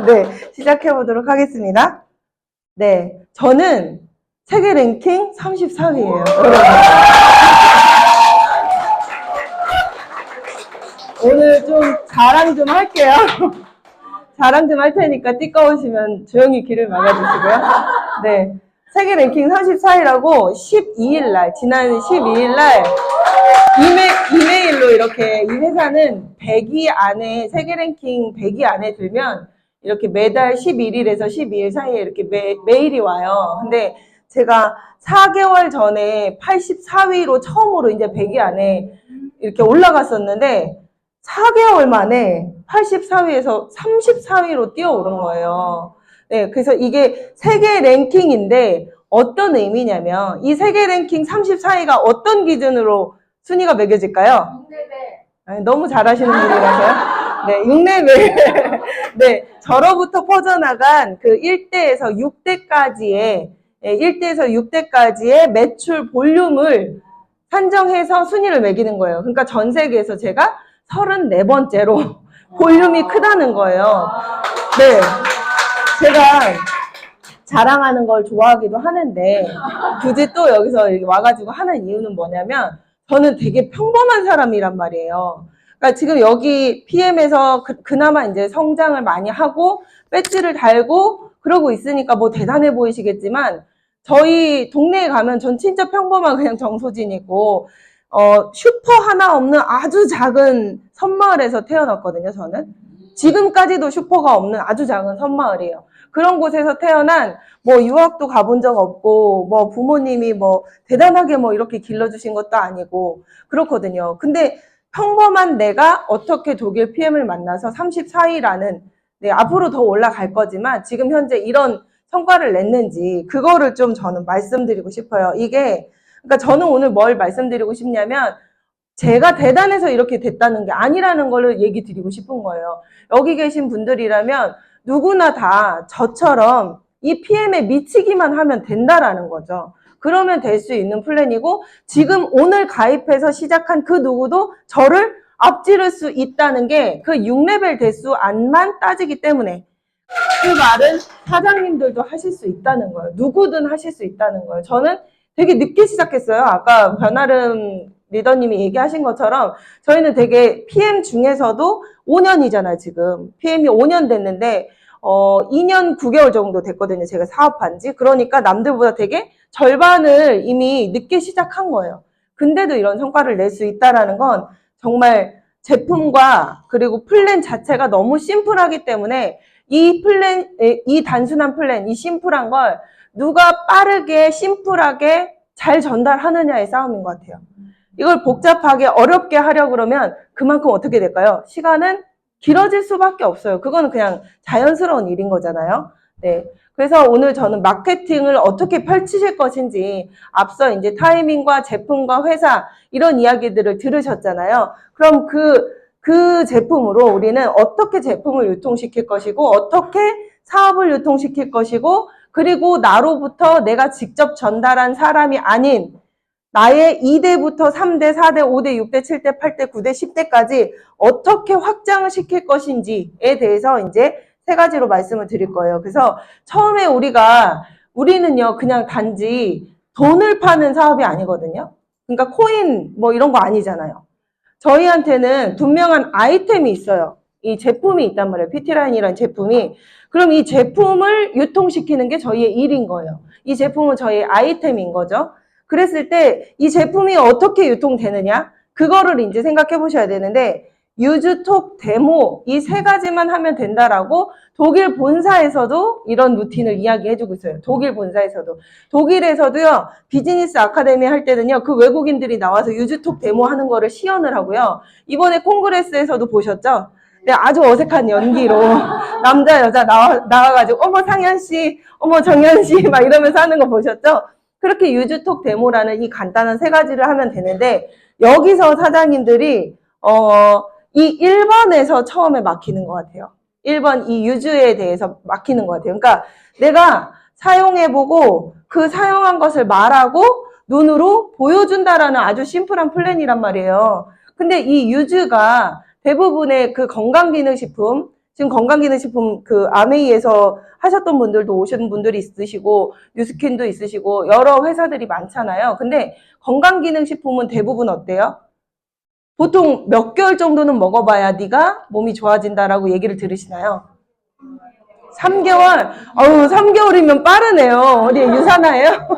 네, 시작해 보도록 하겠습니다. 네, 저는 세계 랭킹 34위예요. 오늘 좀 자랑 좀 할게요. 자랑 좀 할 테니까 띠꺼우시면 조용히 귀를 막아주시고요. 네, 세계 랭킹 34위라고 12일 날, 지난 12일 날 이메일로 이렇게 이 회사는 100위 안에, 세계 랭킹 100위 안에 들면 이렇게 매달 11일에서 12일 사이에 이렇게 메일이 와요. 근데 제가 4개월 전에 84위로 처음으로 이제 100위 안에 이렇게 올라갔었는데 4개월 만에 84위에서 34위로 뛰어오른 거예요. 네, 그래서 이게 세계 랭킹인데 어떤 의미냐면 이 세계 랭킹 34위가 어떤 기준으로 순위가 매겨질까요? 6레벨. 너무 잘하시는 분이라서요. 네, 6레벨. 네, 저로부터 퍼져나간 그 1대에서 6대까지의 1대에서 6대까지의 매출 볼륨을 산정해서 순위를 매기는 거예요. 그러니까 전 세계에서 제가 34번째로 볼륨이 크다는 거예요. 네. 제가 자랑하는 걸 좋아하기도 하는데 굳이 또 여기서 와가지고 하는 이유는 뭐냐면 저는 되게 평범한 사람이란 말이에요. 그러니까 지금 여기 PM에서 그나마 이제 성장을 많이 하고 배지를 달고 그러고 있으니까 뭐 대단해 보이시겠지만 저희 동네에 가면 전 진짜 평범한 그냥 정소진이고 슈퍼 하나 없는 아주 작은 섬마을에서 태어났거든요, 저는. 지금까지도 슈퍼가 없는 아주 작은 섬마을이에요. 그런 곳에서 태어난 뭐 유학도 가본 적 없고 뭐 부모님이 뭐 대단하게 뭐 이렇게 길러주신 것도 아니고 그렇거든요. 근데 평범한 내가 어떻게 독일 PM을 만나서 34위라는 네, 앞으로 더 올라갈 거지만 지금 현재 이런 성과를 냈는지 그거를 좀 저는 말씀드리고 싶어요. 이게 그러니까 저는 오늘 뭘 말씀드리고 싶냐면 제가 대단해서 이렇게 됐다는 게 아니라는 걸 얘기 드리고 싶은 거예요. 여기 계신 분들이라면 누구나 다 저처럼 이 PM에 미치기만 하면 된다라는 거죠. 그러면 될 수 있는 플랜이고 지금 오늘 가입해서 시작한 그 누구도 저를 앞지를 수 있다는 게 그 6레벨 대수 안만 따지기 때문에 그 말은 사장님들도 하실 수 있다는 거예요. 누구든 하실 수 있다는 거예요. 저는 되게 늦게 시작했어요. 아까 변아름 리더님이 얘기하신 것처럼 저희는 되게 PM 중에서도 5년이잖아요, 지금. PM이 5년 됐는데 2년 9개월 정도 됐거든요. 제가 사업한 지. 그러니까 남들보다 되게 절반을 이미 늦게 시작한 거예요. 근데도 이런 성과를 낼 수 있다라는 건 정말 제품과 그리고 플랜 자체가 너무 심플하기 때문에 이 플랜, 이 단순한 플랜, 이 심플한 걸 누가 빠르게 심플하게 잘 전달하느냐의 싸움인 것 같아요. 이걸 복잡하게 어렵게 하려고 그러면 그만큼 어떻게 될까요? 시간은 길어질 수밖에 없어요. 그거는 그냥 자연스러운 일인 거잖아요. 네. 그래서 오늘 저는 마케팅을 어떻게 펼치실 것인지 앞서 이제 타이밍과 제품과 회사 이런 이야기들을 들으셨잖아요. 그럼 그 제품으로 우리는 어떻게 제품을 유통시킬 것이고 어떻게 사업을 유통시킬 것이고 그리고 나로부터 내가 직접 전달한 사람이 아닌 나의 2대부터 3대, 4대, 5대, 6대, 7대, 8대, 9대, 10대까지 어떻게 확장을 시킬 것인지에 대해서 이제 세 가지로 말씀을 드릴 거예요. 그래서 처음에 우리는요, 그냥 단지 돈을 파는 사업이 아니거든요. 그러니까 코인 뭐 이런 거 아니잖아요. 저희한테는 분명한 아이템이 있어요. 이 제품이 있단 말이에요. PT라인이라는 제품이. 그럼 이 제품을 유통시키는 게 저희의 일인 거예요. 이 제품은 저희의 아이템인 거죠. 그랬을 때 이 제품이 어떻게 유통되느냐? 그거를 이제 생각해 보셔야 되는데 유즈톡, 데모 이 세 가지만 하면 된다라고 독일 본사에서도 이런 루틴을 이야기해주고 있어요. 독일 본사에서도. 독일에서도요. 비즈니스 아카데미 할 때는요. 그 외국인들이 나와서 유즈톡 데모 하는 거를 시연을 하고요. 이번에 콩그레스에서도 보셨죠? 네, 아주 어색한 연기로 남자 여자 나와가지고 어머 상현씨, 어머 정현씨 막 이러면서 하는 거 보셨죠? 그렇게 유즈톡 데모라는 이 간단한 세 가지를 하면 되는데 여기서 사장님들이 이 1번에서 처음에 막히는 것 같아요. 1번 이 유즈에 대해서 막히는 것 같아요. 그러니까 내가 사용해보고 그 사용한 것을 말하고 눈으로 보여준다라는 아주 심플한 플랜이란 말이에요. 근데 이 유즈가 대부분의 그 건강기능식품 지금 건강기능식품 그 아메이에서 하셨던 분들도 오신 분들이 있으시고 뉴스킨도 있으시고 여러 회사들이 많잖아요. 근데 건강기능식품은 대부분 어때요? 보통 몇 개월 정도는 먹어봐야 네가 몸이 좋아진다라고 얘기를 들으시나요? 3개월? 어우, 3개월이면 빠르네요. 어디 유산하예요?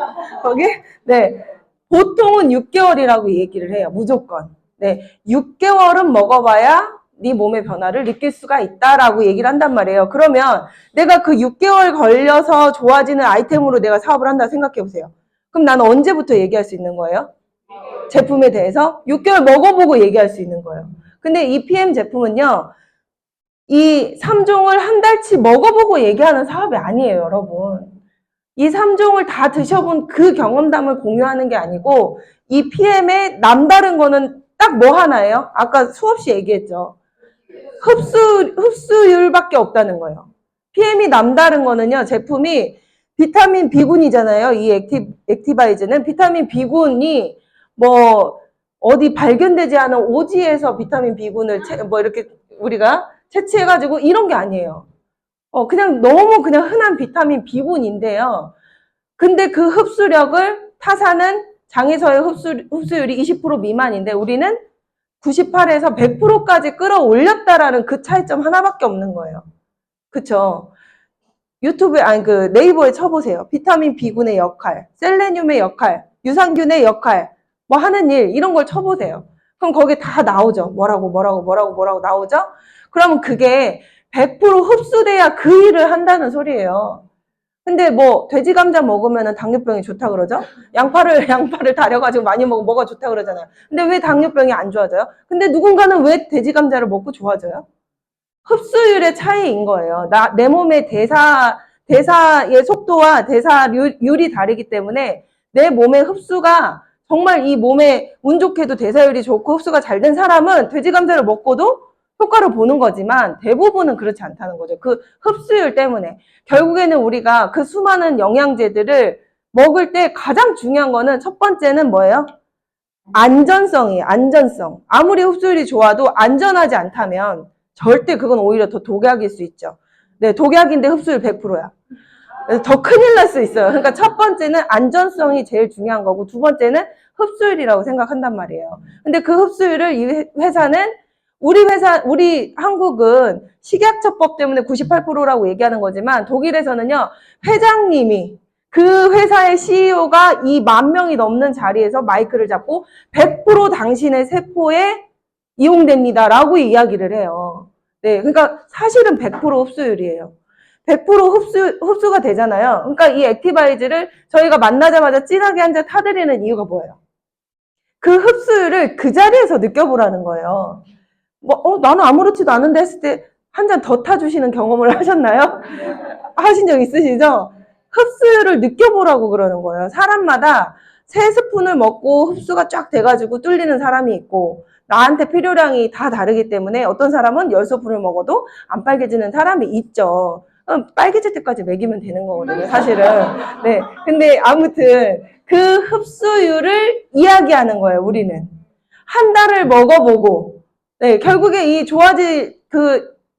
거기? 네. 보통은 6개월이라고 얘기를 해요. 무조건. 네. 6개월은 먹어봐야 네 몸의 변화를 느낄 수가 있다라고 얘기를 한단 말이에요. 그러면 내가 그 6개월 걸려서 좋아지는 아이템으로 내가 사업을 한다 생각해 보세요. 그럼 나는 언제부터 얘기할 수 있는 거예요? 제품에 대해서 6개월 먹어보고 얘기할 수 있는 거예요. 근데 이 PM 제품은요, 이 3종을 한 달치 먹어보고 얘기하는 사업이 아니에요, 여러분. 이 3종을 다 드셔본 그 경험담을 공유하는 게 아니고, 이 PM의 남다른 거는 딱 뭐 하나예요? 아까 수없이 얘기했죠. 흡수율밖에 없다는 거예요. PM이 남다른 거는요, 제품이 비타민 B군이잖아요. 이 액티바이즈는 비타민 B군이 뭐 어디 발견되지 않은 오지에서 비타민 B군을 뭐 이렇게 우리가 채취해가지고 이런 게 아니에요. 그냥 너무 그냥 흔한 비타민 B군인데요. 근데 그 흡수력을 타사는 장에서의 흡수율이 20% 미만인데 우리는 98에서 100%까지 끌어올렸다라는 그 차이점 하나밖에 없는 거예요. 그쵸? 유튜브에, 아니, 그 네이버에 쳐보세요. 비타민 B군의 역할, 셀레늄의 역할, 유산균의 역할, 뭐 하는 일, 이런 걸 쳐보세요. 그럼 거기 다 나오죠. 뭐라고 나오죠? 그러면 그게 100% 흡수돼야 그 일을 한다는 소리예요. 근데 뭐 돼지 감자 먹으면 당뇨병이 좋다 그러죠? 양파를 다려가지고 많이 먹으면 뭐가 좋다 그러잖아요. 근데 왜 당뇨병이 안 좋아져요? 근데 누군가는 왜 돼지 감자를 먹고 좋아져요? 흡수율의 차이인 거예요. 내 몸의 대사의 속도와 대사율이 다르기 때문에 내 몸의 흡수가 정말 이 몸에 운 좋게도 대사율이 좋고 흡수가 잘 된 사람은 돼지 감자를 먹고도 효과를 보는 거지만 대부분은 그렇지 않다는 거죠. 그 흡수율 때문에. 결국에는 우리가 그 수많은 영양제들을 먹을 때 가장 중요한 거는 첫 번째는 뭐예요? 안전성이에요. 안전성. 아무리 흡수율이 좋아도 안전하지 않다면 절대 그건 오히려 더 독약일 수 있죠. 네, 독약인데 흡수율 100%야. 더 큰일 날 수 있어요. 그러니까 첫 번째는 안전성이 제일 중요한 거고 두 번째는 흡수율이라고 생각한단 말이에요. 근데 그 흡수율을 이 회사는 우리 한국은 식약처법 때문에 98%라고 얘기하는 거지만 독일에서는요, 회장님이 그 회사의 CEO가 이 10,000명이 넘는 자리에서 마이크를 잡고 100% 당신의 세포에 이용됩니다라고 이야기를 해요. 네, 그러니까 사실은 100% 흡수율이에요. 100% 흡수가 되잖아요. 그러니까 이 액티바이즈를 저희가 만나자마자 진하게 한 잔 타드리는 이유가 뭐예요? 그 흡수율을 그 자리에서 느껴보라는 거예요. 나는 아무렇지도 않은데 했을 때 한 잔 더 타주시는 경험을 하셨나요? 하신 적 있으시죠? 흡수율을 느껴보라고 그러는 거예요. 사람마다 3스푼을 먹고 흡수가 쫙 돼가지고 뚫리는 사람이 있고 나한테 필요량이 다 다르기 때문에 어떤 사람은 10스푼을 먹어도 안 빨개지는 사람이 있죠. 빨개질 때까지 먹이면 되는 거거든요, 사실은. 네. 근데 아무튼 그 흡수율을 이야기하는 거예요, 우리는. 한 달을 먹어보고, 네, 결국에 이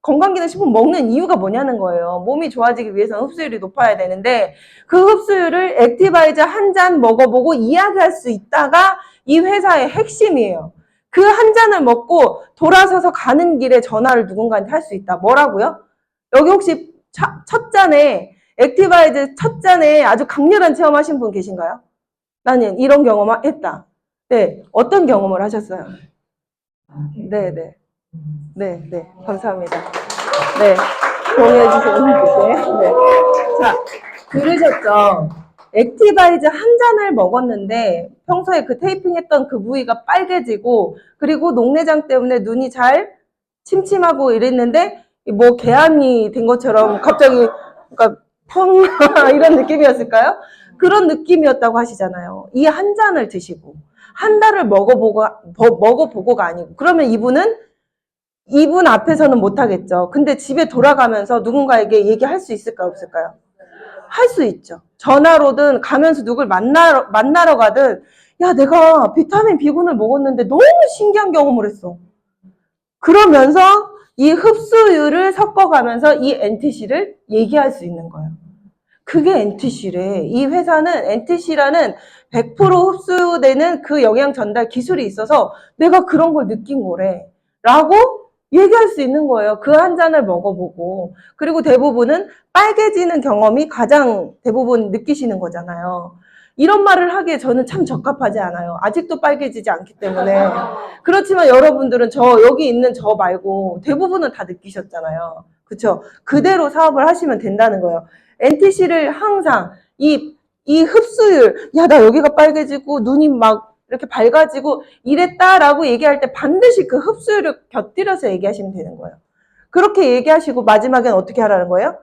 건강기능식품 먹는 이유가 뭐냐는 거예요. 몸이 좋아지기 위해서는 흡수율이 높아야 되는데 그 흡수율을 액티바이즈 한 잔 먹어보고 이야기할 수 있다가 이 회사의 핵심이에요. 그 한 잔을 먹고 돌아서서 가는 길에 전화를 누군가한테 할 수 있다. 뭐라고요? 여기 혹시 첫 잔에 액티바이즈 첫 잔에 아주 강렬한 체험하신 분 계신가요? 나는 이런 경험 했다. 네, 어떤 경험을 하셨어요? 네. 네, 감사합니다. 네, 공유해주시는 분께. 네. 자, 들으셨죠? 액티바이즈 한 잔을 먹었는데 평소에 그 테이핑했던 그 부위가 빨개지고 그리고 녹내장 때문에 눈이 잘 침침하고 이랬는데 뭐 개안이 된 것처럼 갑자기 그러니까 펑 이런 느낌이었을까요? 그런 느낌이었다고 하시잖아요. 이 한 잔을 드시고 한 달을 먹어보고가 아니고 그러면 이분 앞에서는 못하겠죠. 근데 집에 돌아가면서 누군가에게 얘기할 수 있을까요? 없을까요? 할 수 있죠. 전화로든 가면서 누굴 만나러 가든 야, 내가 비타민 B군을 먹었는데 너무 신기한 경험을 했어. 그러면서 이 흡수율을 섞어가면서 이 NTC를 얘기할 수 있는 거예요. 그게 NTC래. 이 회사는 NTC라는 100% 흡수되는 그 영양 전달 기술이 있어서 내가 그런 걸 느낀 거래. 라고 얘기할 수 있는 거예요. 그 한 잔을 먹어보고. 그리고 대부분은 빨개지는 경험이 가장 대부분 느끼시는 거잖아요. 이런 말을 하기에 저는 참 적합하지 않아요. 아직도 빨개지지 않기 때문에. 그렇지만 여러분들은 여기 있는 저 말고 대부분은 다 느끼셨잖아요. 그쵸? 그대로 사업을 하시면 된다는 거예요. NTC를 항상 이 흡수율, 야, 나 여기가 빨개지고 눈이 막 이렇게 밝아지고 이랬다라고 얘기할 때 반드시 그 흡수율을 곁들여서 얘기하시면 되는 거예요. 그렇게 얘기하시고 마지막엔 어떻게 하라는 거예요?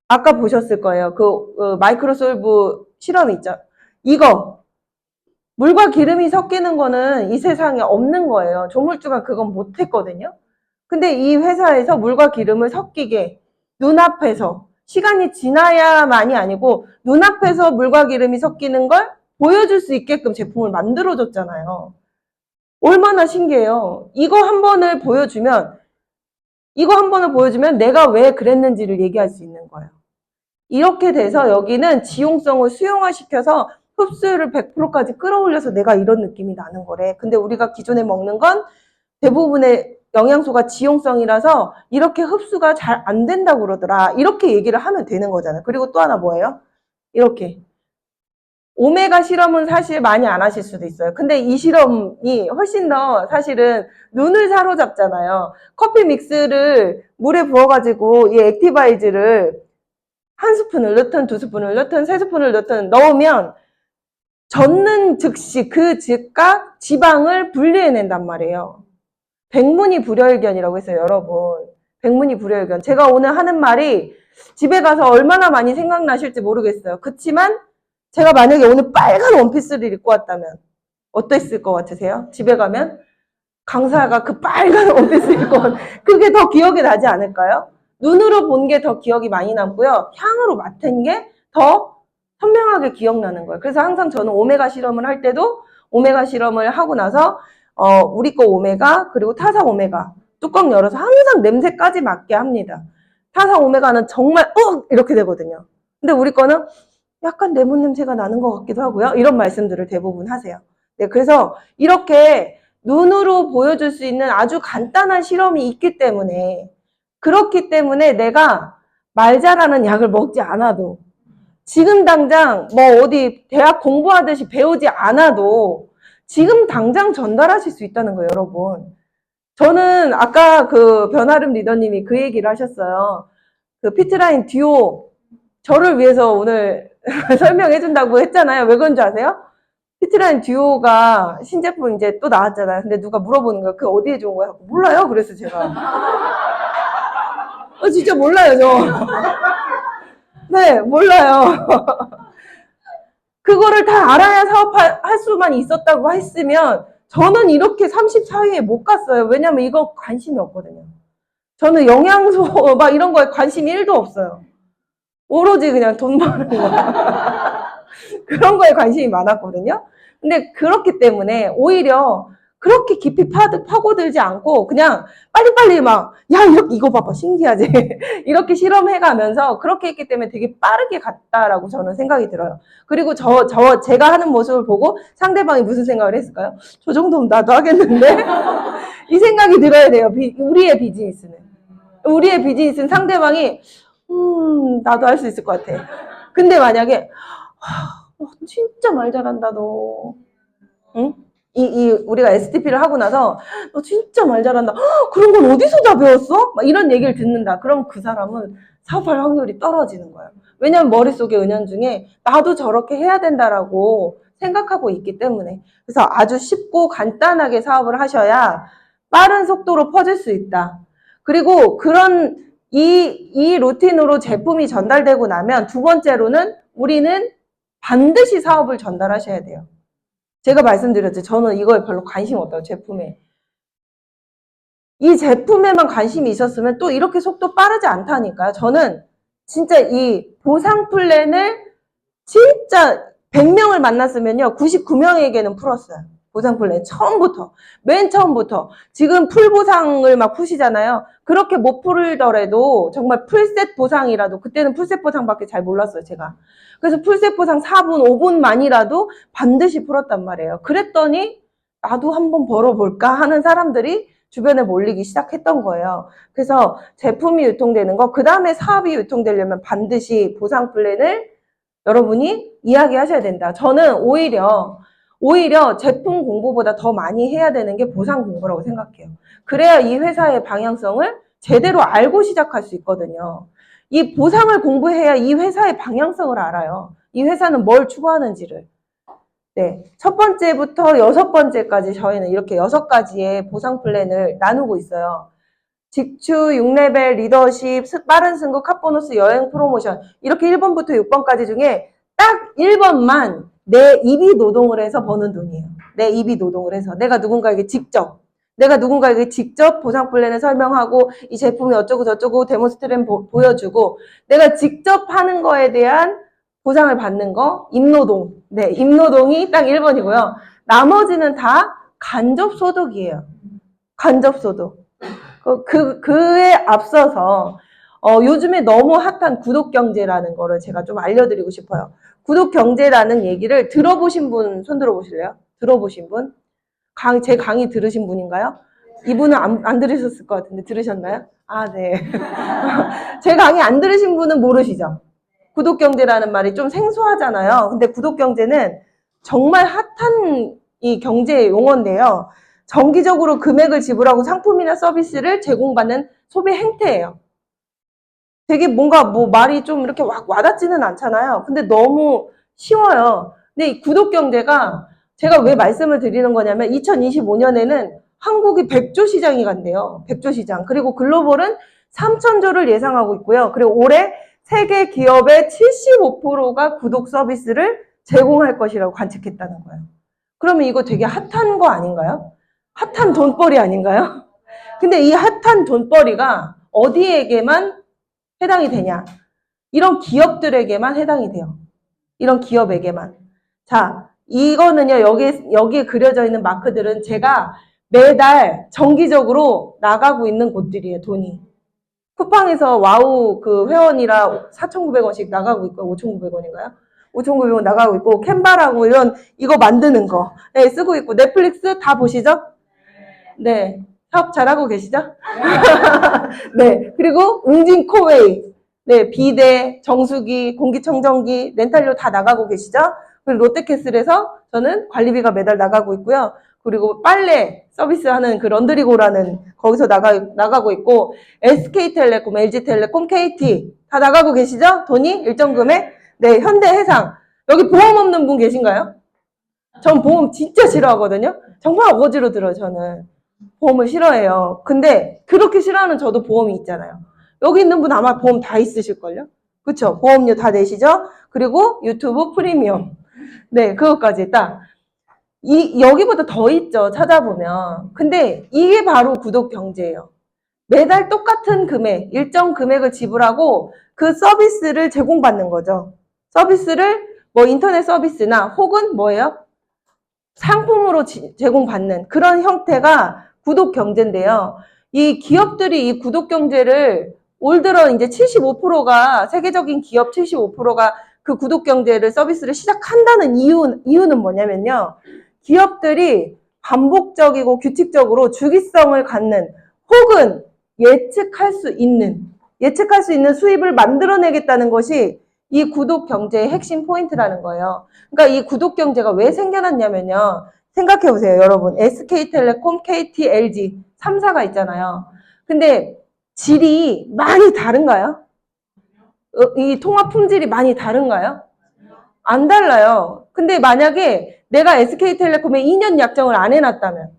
아까 보셨을 거예요. 마이크로솔브 실험 있죠? 이거 물과 기름이 섞이는 거는 이 세상에 없는 거예요. 조물주가 그건 못했거든요. 근데 이 회사에서 물과 기름을 섞이게 눈앞에서 시간이 지나야만이 아니고 눈앞에서 물과 기름이 섞이는 걸 보여줄 수 있게끔 제품을 만들어줬잖아요. 얼마나 신기해요. 이거 한 번을 보여주면 내가 왜 그랬는지를 얘기할 수 있는 거예요. 이렇게 돼서 여기는 지용성을 수용화시켜서 흡수율을 100%까지 끌어올려서 내가 이런 느낌이 나는 거래. 근데 우리가 기존에 먹는 건 대부분의 영양소가 지용성이라서 이렇게 흡수가 잘 안 된다고 그러더라. 이렇게 얘기를 하면 되는 거잖아요. 그리고 또 하나 뭐예요? 이렇게. 오메가 실험은 사실 많이 안 하실 수도 있어요. 근데 이 실험이 훨씬 더 사실은 눈을 사로잡잖아요. 커피 믹스를 물에 부어가지고 이 액티바이즈를 한 스푼을 넣든 두 스푼을 넣든 세 스푼을 넣든 넣으면 젓는 즉시 그 즉각 지방을 분리해낸단 말이에요. 백문이 불여일견이라고 했어요, 여러분. 백문이 불여일견. 제가 오늘 하는 말이 집에 가서 얼마나 많이 생각나실지 모르겠어요. 그치만 제가 만약에 오늘 빨간 원피스를 입고 왔다면 어땠을 것 같으세요? 집에 가면 강사가 그 빨간 원피스를 입고 그게 더 기억이 나지 않을까요? 눈으로 본 게 더 기억이 많이 남고요. 향으로 맡은 게 더 선명하게 기억나는 거예요. 그래서 항상 저는 오메가 실험을 할 때도 오메가 실험을 하고 나서 우리 거 오메가 그리고 타사 오메가 뚜껑 열어서 항상 냄새까지 맡게 합니다. 타사 오메가는 정말 이렇게 되거든요. 근데 우리 거는 약간 레몬 냄새가 나는 것 같기도 하고요. 이런 말씀들을 대부분 하세요. 네, 그래서 이렇게 눈으로 보여줄 수 있는 아주 간단한 실험이 있기 때문에 그렇기 때문에 내가 말 잘하는 약을 먹지 않아도 지금 당장 뭐 어디 대학 공부하듯이 배우지 않아도 지금 당장 전달하실 수 있다는 거예요, 여러분. 저는 아까 그 변아름 리더님이 그 얘기를 하셨어요. 그 피트라인 듀오 저를 위해서 오늘 설명해 준다고 했잖아요. 왜 그런 줄 아세요? 피트라인 듀오가 신제품 이제 또 나왔잖아요. 근데 누가 물어보는 거야. 그 어디에 좋은 거야? 몰라요. 그래서 제가. 진짜 몰라요, 저. 네, 몰라요. 그거를 다 알아야 사업할 수만 있었다고 했으면 저는 이렇게 34위에 못 갔어요. 왜냐면 이거 관심이 없거든요. 저는 영양소 막 이런 거에 관심이 1도 없어요. 오로지 그냥 돈 버는 거. 그런 거에 관심이 많았거든요. 근데 그렇기 때문에 오히려 그렇게 깊이 파고들지 않고 그냥 빨리빨리 막, 야, 이거 봐봐, 신기하지? 이렇게 실험해가면서 그렇게 했기 때문에 되게 빠르게 갔다라고 저는 생각이 들어요. 그리고 제가 하는 모습을 보고 상대방이 무슨 생각을 했을까요? 저 정도면 나도 하겠는데? 이 생각이 들어야 돼요. 우리의 비즈니스는. 우리의 비즈니스는 상대방이, 나도 할 수 있을 것 같아. 근데 만약에, 진짜 말 잘한다, 너. 응? 우리가 STP를 하고 나서, 너 진짜 말 잘한다. 그런 건 어디서 다 배웠어? 막 이런 얘기를 듣는다. 그럼 그 사람은 사업할 확률이 떨어지는 거예요. 왜냐면 머릿속에 은연중에 나도 저렇게 해야 된다라고 생각하고 있기 때문에. 그래서 아주 쉽고 간단하게 사업을 하셔야 빠른 속도로 퍼질 수 있다. 그리고 이 루틴으로 제품이 전달되고 나면 두 번째로는 우리는 반드시 사업을 전달하셔야 돼요. 제가 말씀드렸죠. 저는 이거에 별로 관심 없다고, 제품에. 이 제품에만 관심이 있었으면 또 이렇게 속도 빠르지 않다니까요. 저는 진짜 이 보상 플랜을 진짜 100명을 만났으면요. 99명에게는 풀었어요. 보상 플랜 처음부터 맨 처음부터 지금 풀 보상을 막 푸시잖아요. 그렇게 못 풀더라도 정말 풀셋 보상이라도 그때는 풀셋 보상밖에 잘 몰랐어요 제가. 그래서 풀셋 보상 4분 5분만이라도 반드시 풀었단 말이에요. 그랬더니 나도 한번 벌어볼까 하는 사람들이 주변에 몰리기 시작했던 거예요. 그래서 제품이 유통되는 거, 그 다음에 사업이 유통되려면 반드시 보상 플랜을 여러분이 이야기하셔야 된다. 저는 오히려 제품 공부보다 더 많이 해야 되는 게 보상 공부라고 생각해요. 그래야 이 회사의 방향성을 제대로 알고 시작할 수 있거든요. 이 보상을 공부해야 이 회사의 방향성을 알아요. 이 회사는 뭘 추구하는지를. 네, 첫 번째부터 여섯 번째까지 저희는 이렇게 6가지의 보상 플랜을 나누고 있어요. 직추, 6레벨, 리더십, 빠른 승급, 카보너스, 여행 프로모션 이렇게 1번부터 6번까지 중에 딱 1번만 내 입이 노동을 해서 버는 돈이에요. 내 입이 노동을 해서 내가 누군가에게 직접 보상 플랜을 설명하고 이 제품이 어쩌고 저쩌고 데모스트레이션 보여주고 내가 직접 하는 거에 대한 보상을 받는 거, 입노동. 네, 입노동이 딱 1번이고요. 나머지는 다 간접소득이에요. 간접소득. 그에 앞서서 요즘에 너무 핫한 구독경제라는 거를 제가 좀 알려드리고 싶어요. 구독경제라는 얘기를 들어보신 분 손 들어보실래요? 들어보신 분? 제 강의 들으신 분인가요? 이분은 안 들으셨을 것 같은데 들으셨나요? 아, 네. 제 강의 안 들으신 분은 모르시죠? 구독경제라는 말이 좀 생소하잖아요. 근데 구독경제는 정말 핫한 이 경제 용어인데요. 정기적으로 금액을 지불하고 상품이나 서비스를 제공받는 소비 행태예요. 되게 뭔가 뭐 말이 좀 이렇게 와닿지는 않잖아요. 근데 너무 쉬워요. 근데 이 구독경제가 제가 왜 말씀을 드리는 거냐면 2025년에는 한국이 100조 시장이 간대요. 100조 시장. 그리고 글로벌은 3천조를 예상하고 있고요. 그리고 올해 세계 기업의 75%가 구독 서비스를 제공할 것이라고 관측했다는 거예요. 그러면 이거 되게 핫한 거 아닌가요? 핫한 돈벌이 아닌가요? 근데 이 핫한 돈벌이가 어디에게만 해당이 되냐? 이런 기업들에게만 해당이 돼요. 이런 기업에게만. 자, 이거는요, 여기에 그려져 있는 마크들은 제가 매달 정기적으로 나가고 있는 곳들이에요, 돈이. 쿠팡에서 와우 그 회원이라 4,900원씩 나가고 있고, 5,900원인가요? 5,900원 나가고 있고, 캔바라고 이거 만드는 거. 네, 쓰고 있고, 넷플릭스 다 보시죠? 네. 사업 잘하고 계시죠? 네. 그리고 웅진 코웨이. 네. 비데, 정수기, 공기청정기, 렌탈료 다 나가고 계시죠? 그리고 롯데캐슬에서 저는 관리비가 매달 나가고 있고요. 그리고 빨래 서비스 하는 그 런드리고라는 거기서 나가고 있고, SK텔레콤, LG텔레콤, KT 다 나가고 계시죠? 돈이 일정 금액? 네. 현대해상. 여기 보험 없는 분 계신가요? 전 보험 진짜 싫어하거든요. 정말 어거지로 들어요, 저는. 보험을 싫어해요. 근데 그렇게 싫어하는 저도 보험이 있잖아요. 여기 있는 분 아마 보험 다 있으실걸요? 그쵸? 보험료 다 내시죠? 그리고 유튜브 프리미엄. 네, 그것까지 딱. 여기보다 더 있죠, 찾아보면. 근데 이게 바로 구독 경제예요. 매달 똑같은 금액, 일정 금액을 지불하고 그 서비스를 제공받는 거죠. 서비스를 뭐 인터넷 서비스나 혹은 뭐예요? 상품으로 제공받는 그런 형태가 구독 경제인데요. 이 기업들이 이 구독 경제를 올 들어 이제 75%가 세계적인 기업 75%가 그 구독 경제를 서비스를 시작한다는 이유는 뭐냐면요. 기업들이 반복적이고 규칙적으로 주기성을 갖는 혹은 예측할 수 있는 수입을 만들어내겠다는 것이 이 구독 경제의 핵심 포인트라는 거예요. 그러니까 이 구독 경제가 왜 생겨났냐면요. 생각해 보세요, 여러분. SK텔레콤, KT, LG 3사가 있잖아요. 근데 질이 많이 다른가요? 이 통화 품질이 많이 다른가요? 안 달라요. 근데 만약에 내가 SK텔레콤에 2년 약정을 안 해놨다면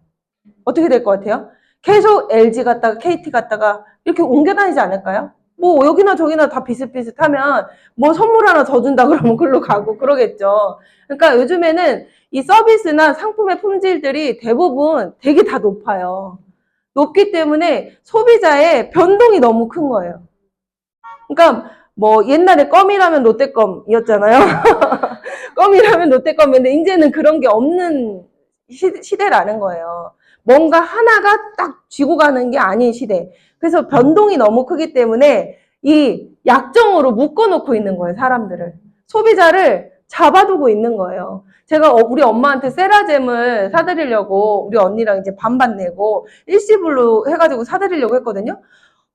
어떻게 될 것 같아요? 계속 LG 갔다가 KT 갔다가 이렇게 옮겨 다니지 않을까요? 뭐 여기나 저기나 다 비슷비슷하면 뭐 선물 하나 더 준다 그러면 글로 가고 그러겠죠. 그러니까 요즘에는 이 서비스나 상품의 품질들이 대부분 되게 다 높아요. 높기 때문에 소비자의 변동이 너무 큰 거예요. 그러니까 뭐 옛날에 껌이라면 롯데껌이었잖아요. 껌이라면 롯데껌인데 이제는 그런 게 없는 시대라는 거예요. 뭔가 하나가 딱 쥐고 가는 게 아닌 시대. 그래서 변동이 너무 크기 때문에 이 약정으로 묶어놓고 있는 거예요, 사람들을. 소비자를 잡아두고 있는 거예요. 제가 우리 엄마한테 세라젬을 사드리려고 우리 언니랑 이제 반반 내고 일시불로 해가지고 사드리려고 했거든요.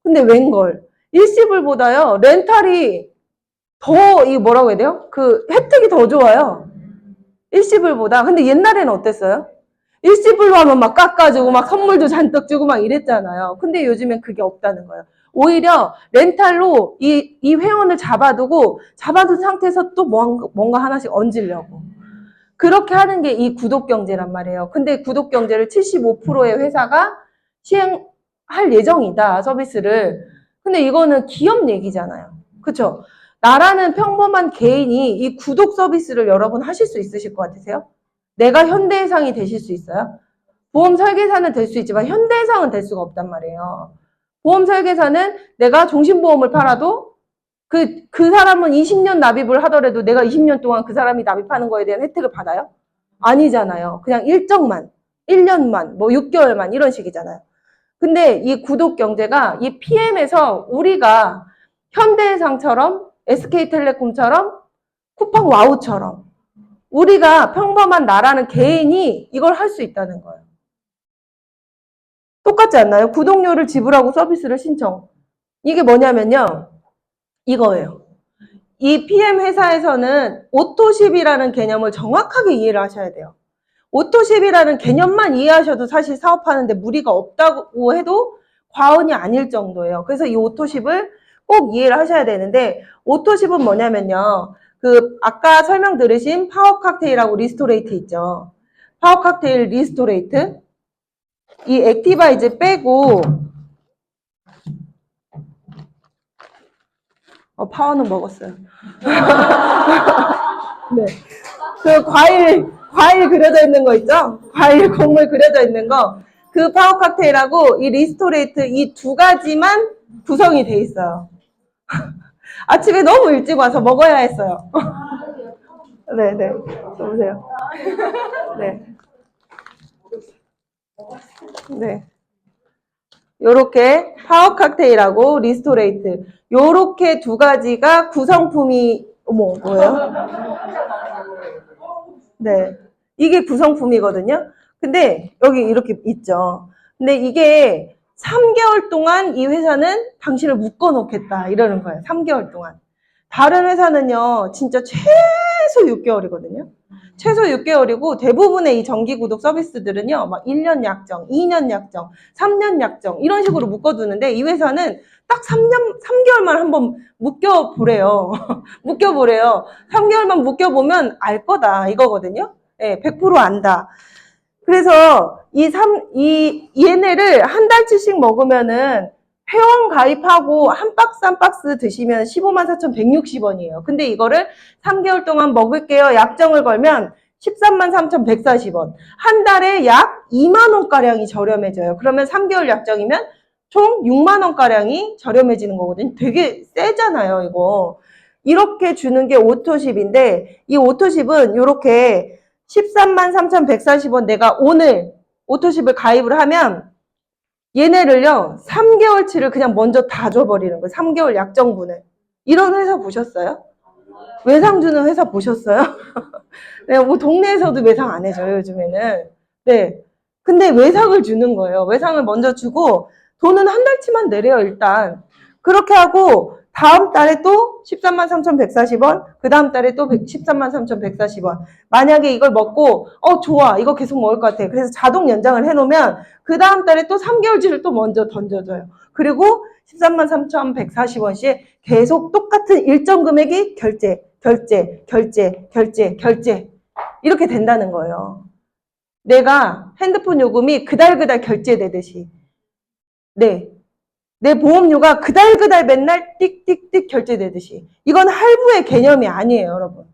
근데 웬걸 일시불보다요 렌탈이 더 이 뭐라고 해야 돼요? 그 혜택이 더 좋아요. 일시불보다. 근데 옛날에는 어땠어요? 일시불로 하면 막 깎아주고 막 선물도 잔뜩 주고 막 이랬잖아요. 근데 요즘엔 그게 없다는 거예요. 오히려 렌탈로 이 회원을 잡아둔 상태에서 또 뭔가 하나씩 얹으려고. 그렇게 하는 게 이 구독경제란 말이에요. 근데 구독경제를 75%의 회사가 시행할 예정이다, 서비스를. 근데 이거는 기업 얘기잖아요. 그쵸? 나라는 평범한 개인이 이 구독 서비스를 여러분 하실 수 있으실 것 같으세요? 내가 현대해상이 되실 수 있어요? 보험 설계사는 될 수 있지만 현대해상은 될 수가 없단 말이에요. 보험 설계사는 내가 종신보험을 팔아도 그 사람은 20년 납입을 하더라도 내가 20년 동안 그 사람이 납입하는 거에 대한 혜택을 받아요? 아니잖아요. 그냥 일정만, 1년만, 뭐 6개월만 이런 식이잖아요. 근데 이 구독 경제가 이 PM에서 우리가 현대해상처럼 SK텔레콤처럼 쿠팡 와우처럼 우리가 평범한 나라는 개인이 이걸 할 수 있다는 거예요. 똑같지 않나요? 구독료를 지불하고 서비스를 신청. 이게 뭐냐면요. 이거예요. 이 PM 회사에서는 오토십이라는 개념을 정확하게 이해를 하셔야 돼요. 오토십이라는 개념만 이해하셔도 사실 사업하는데 무리가 없다고 해도 과언이 아닐 정도예요. 그래서 이 오토십을 꼭 이해를 하셔야 되는데 오토십은 뭐냐면요. 그 아까 설명 들으신 파워칵테일하고 리스토레이트 있죠. 파워칵테일 리스토레이트 이 액티바이즈 빼고 파워는 먹었어요. 네. 그 과일 그려져 있는 거 있죠? 과일 곡물 그려져 있는 거. 그 파워 칵테일하고 이 리스토레이트 이 두 가지만 구성이 돼 있어요. 아침에 너무 일찍 와서 먹어야 했어요. 네네. 보세요. 네. 네. 요렇게 파워 칵테일하고 리스토레이트. 요렇게 두 가지가 구성품이, 어머, 뭐예요? 네. 이게 구성품이거든요. 근데 여기 이렇게 있죠. 근데 이게 3개월 동안 이 회사는 당신을 묶어놓겠다 이러는 거예요. 3개월 동안. 다른 회사는요. 진짜 최소 6개월이거든요. 최소 6개월이고 대부분의 이 정기구독 서비스들은요. 막 1년 약정, 2년 약정, 3년 약정 이런 식으로 묶어두는데 이 회사는 딱 3개월만 한번 묶여보래요. 묶여보래요. 3개월만 묶여보면 알 거다 이거거든요. 네, 100% 안다. 그래서 얘네를 한 달치씩 먹으면은 회원 가입하고 한 박스 드시면 154,160원이에요. 근데 이거를 3개월 동안 먹을게요. 약정을 걸면 133,140원. 한 달에 약 2만원가량이 저렴해져요. 그러면 3개월 약정이면 총 6만원가량이 저렴해지는 거거든요. 되게 세잖아요, 이거. 이렇게 주는 게 오토십인데, 이 오토십은 이렇게 133,140원 내가 오늘 오토십을 가입을 하면 얘네를요, 3개월치를 그냥 먼저 다 줘버리는 거예요. 3개월 약정분을. 이런 회사 보셨어요? 외상 주는 회사 보셨어요? 네, 뭐 동네에서도 외상 안 해줘요, 요즘에는. 네. 근데 외상을 주는 거예요. 외상을 먼저 주고 돈은 한 달치만 내래요, 일단. 그렇게 하고 다음 달에 또 133,140원, 그 다음 달에 또 133,140원. 만약에 이걸 먹고 좋아, 이거 계속 먹을 것 같아. 그래서 자동 연장을 해놓으면 그 다음 달에 또 3개월치를 또 먼저 던져줘요. 그리고 133,140원씩 계속 똑같은 일정 금액이 결제 이렇게 된다는 거예요. 내가 핸드폰 요금이 그달그달 결제되듯이. 네. 내 보험료가 그달그달 맨날 띡띡띡 결제되듯이. 이건 할부의 개념이 아니에요, 여러분.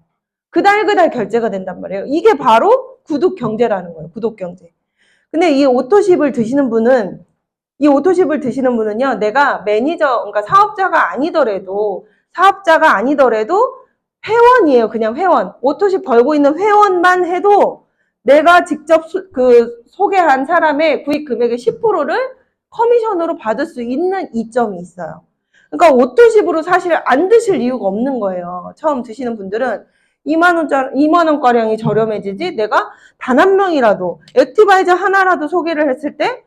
그달그달 결제가 된단 말이에요. 이게 바로 구독 경제라는 거예요, 구독 경제. 근데 이 오토십을 드시는 분은요, 내가 매니저, 그러니까 사업자가 아니더라도 회원이에요, 그냥 회원. 오토십 걸고 있는 회원만 해도 내가 직접 소개한 사람의 구입 금액의 10%를 커미션으로 받을 수 있는 이점이 있어요. 그러니까 오토십으로 사실 안 드실 이유가 없는 거예요. 처음 드시는 분들은 2만 원가량이 저렴해지지 내가 단 한 명이라도 액티바이저 하나라도 소개를 했을 때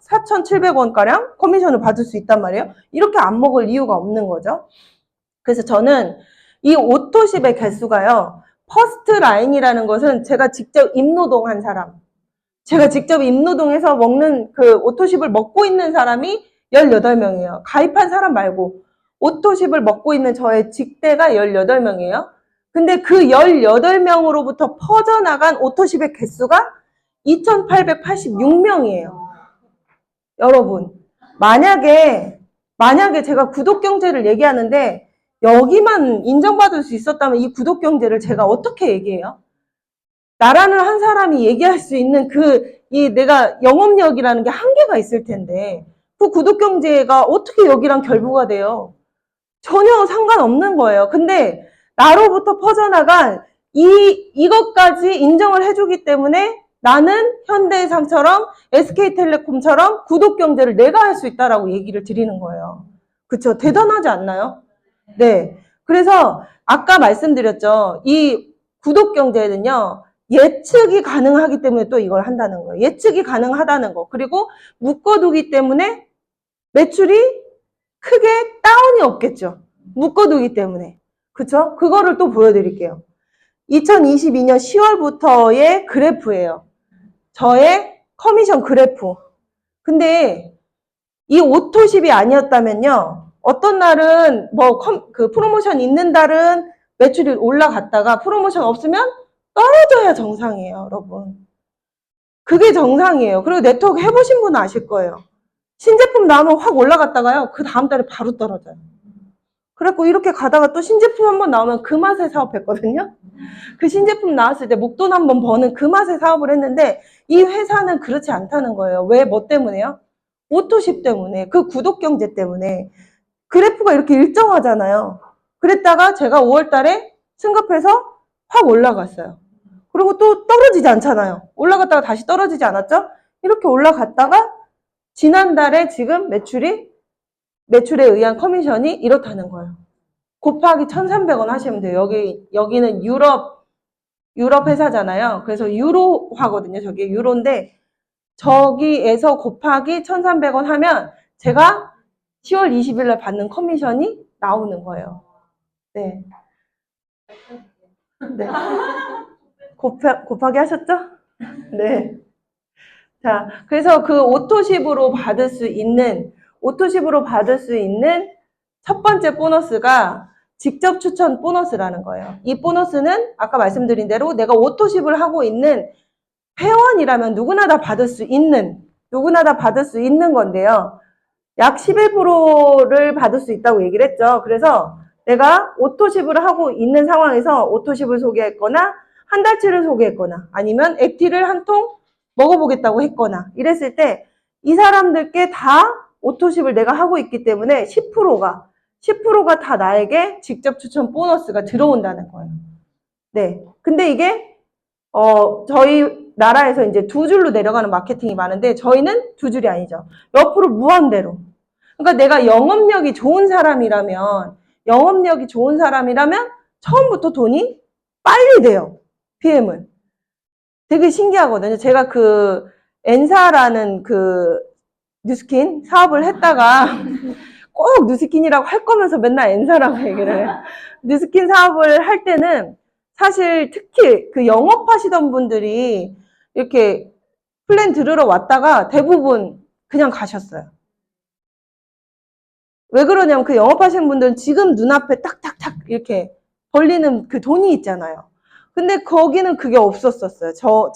4,700원가량 커미션을 받을 수 있단 말이에요. 이렇게 안 먹을 이유가 없는 거죠. 그래서 저는 이 오토십의 개수가요. 퍼스트 라인이라는 것은 제가 직접 입노동한 사람, 제가 직접 입노동해서 먹는 그 오토십을 먹고 있는 사람이 18명이에요. 가입한 사람 말고 오토십을 먹고 있는 저의 직대가 18명이에요. 근데 그 18명으로부터 퍼져나간 오토십의 개수가 2,886명이에요. 여러분, 만약에 제가 구독경제를 얘기하는데 여기만 인정받을 수 있었다면 이 구독경제를 제가 어떻게 얘기해요? 나라는 한 사람이 얘기할 수 있는 내가 영업력이라는 게 한계가 있을 텐데 그 구독경제가 어떻게 여기랑 결부가 돼요? 전혀 상관없는 거예요. 근데 나로부터 퍼져나간 이것까지 인정을 해주기 때문에 나는 현대해상처럼 SK텔레콤처럼 구독경제를 내가 할 수 있다라고 얘기를 드리는 거예요. 그쵸? 대단하지 않나요? 네. 그래서 아까 말씀드렸죠. 이 구독경제는요. 예측이 가능하기 때문에 또 이걸 한다는 거예요. 예측이 가능하다는 거. 그리고 묶어두기 때문에 매출이 크게 다운이 없겠죠. 묶어두기 때문에. 그쵸? 그거를 또 보여드릴게요. 2022년 10월부터의 그래프예요. 저의 커미션 그래프. 근데 이 오토십이 아니었다면요. 어떤 날은 프로모션 있는 달은 매출이 올라갔다가 프로모션 없으면 떨어져야 정상이에요, 여러분. 그게 정상이에요. 그리고 네트워크 해보신 분은 아실 거예요. 신제품 나오면 확 올라갔다가요. 그 다음 달에 바로 떨어져요. 그래갖고 이렇게 가다가 또 신제품 한번 나오면 그 맛에 사업했거든요. 그 신제품 나왔을 때 목돈 한번 버는 그 맛에 사업을 했는데 이 회사는 그렇지 않다는 거예요. 왜? 뭐 때문에요? 오토십 때문에, 그 구독경제 때문에. 그래프가 이렇게 일정하잖아요. 그랬다가 제가 5월 달에 승급해서 확 올라갔어요. 그리고 또 떨어지지 않잖아요. 올라갔다가 다시 떨어지지 않았죠? 이렇게 올라갔다가 지난달에 지금 매출에 의한 커미션이 이렇다는 거예요. 곱하기 1,300원 하시면 돼요. 여기는 유럽 회사잖아요. 그래서 유로화거든요. 저게 유로인데 저기에서 곱하기 1,300원 하면 제가 10월 20일 날 받는 커미션이 나오는 거예요. 네. 네. 곱하기 하셨죠? 네. 자, 그래서 그 오토십으로 받을 수 있는 첫 번째 보너스가 직접 추천 보너스라는 거예요. 이 보너스는 아까 말씀드린 대로 내가 오토십을 하고 있는 회원이라면 누구나 다 받을 수 있는 건데요. 약 11%를 받을 수 있다고 얘기를 했죠. 그래서 내가 오토십을 하고 있는 상황에서 오토십을 소개했거나 한 달치를 소개했거나 아니면 액티를 한 통 먹어보겠다고 했거나 이랬을 때 이 사람들께 다 오토십을 내가 하고 있기 때문에 10%가 다 나에게 직접 추천 보너스가 들어온다는 거예요. 네. 근데 이게 저희 나라에서 이제 두 줄로 내려가는 마케팅이 많은데 저희는 두 줄이 아니죠. 옆으로 무한대로. 그러니까 내가 영업력이 좋은 사람이라면 처음부터 돈이 빨리 돼요. PM은. 되게 신기하거든요. 제가 엔사라는 뉴스킨 사업을 했다가 꼭 뉴스킨이라고 할 거면서 맨날 엔사라고 얘기를 해요. 뉴스킨 사업을 할 때는 사실 특히 영업하시던 분들이 이렇게 플랜 들으러 왔다가 대부분 그냥 가셨어요. 왜 그러냐면 영업하시는 분들은 지금 눈앞에 딱딱딱 이렇게 벌리는 돈이 있잖아요. 근데 거기는 그게 없었었어요. 저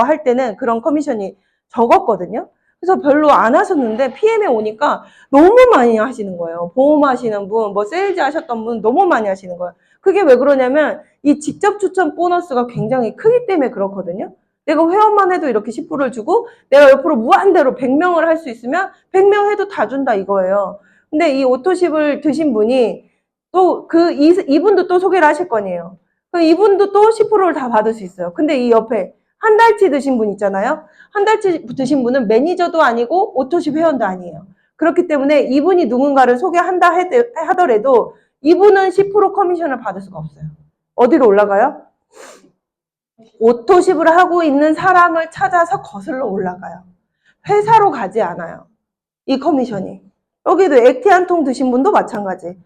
할 때는 그런 커미션이 적었거든요. 그래서 별로 안 하셨는데 PM에 오니까 너무 많이 하시는 거예요. 보험 하시는 분, 세일즈 하셨던 분 너무 많이 하시는 거예요. 그게 왜 그러냐면 이 직접 추천 보너스가 굉장히 크기 때문에 그렇거든요. 내가 회원만 해도 이렇게 10%를 주고 내가 옆으로 무한대로 100명을 할 수 있으면 100명 해도 다 준다 이거예요. 근데 이 오토십을 드신 분이 또 이분도 또 소개를 하실 거니에요. 그럼 이분도 또 10%를 다 받을 수 있어요. 근데 이 옆에 한 달치 드신 분 있잖아요. 한 달치 드신 분은 매니저도 아니고 오토십 회원도 아니에요. 그렇기 때문에 이분이 누군가를 소개한다 하더라도 이분은 10% 커미션을 받을 수가 없어요. 어디로 올라가요? 오토십을 하고 있는 사람을 찾아서 거슬러 올라가요. 회사로 가지 않아요. 이 커미션이. 여기도 액티 한 통 드신 분도 마찬가지.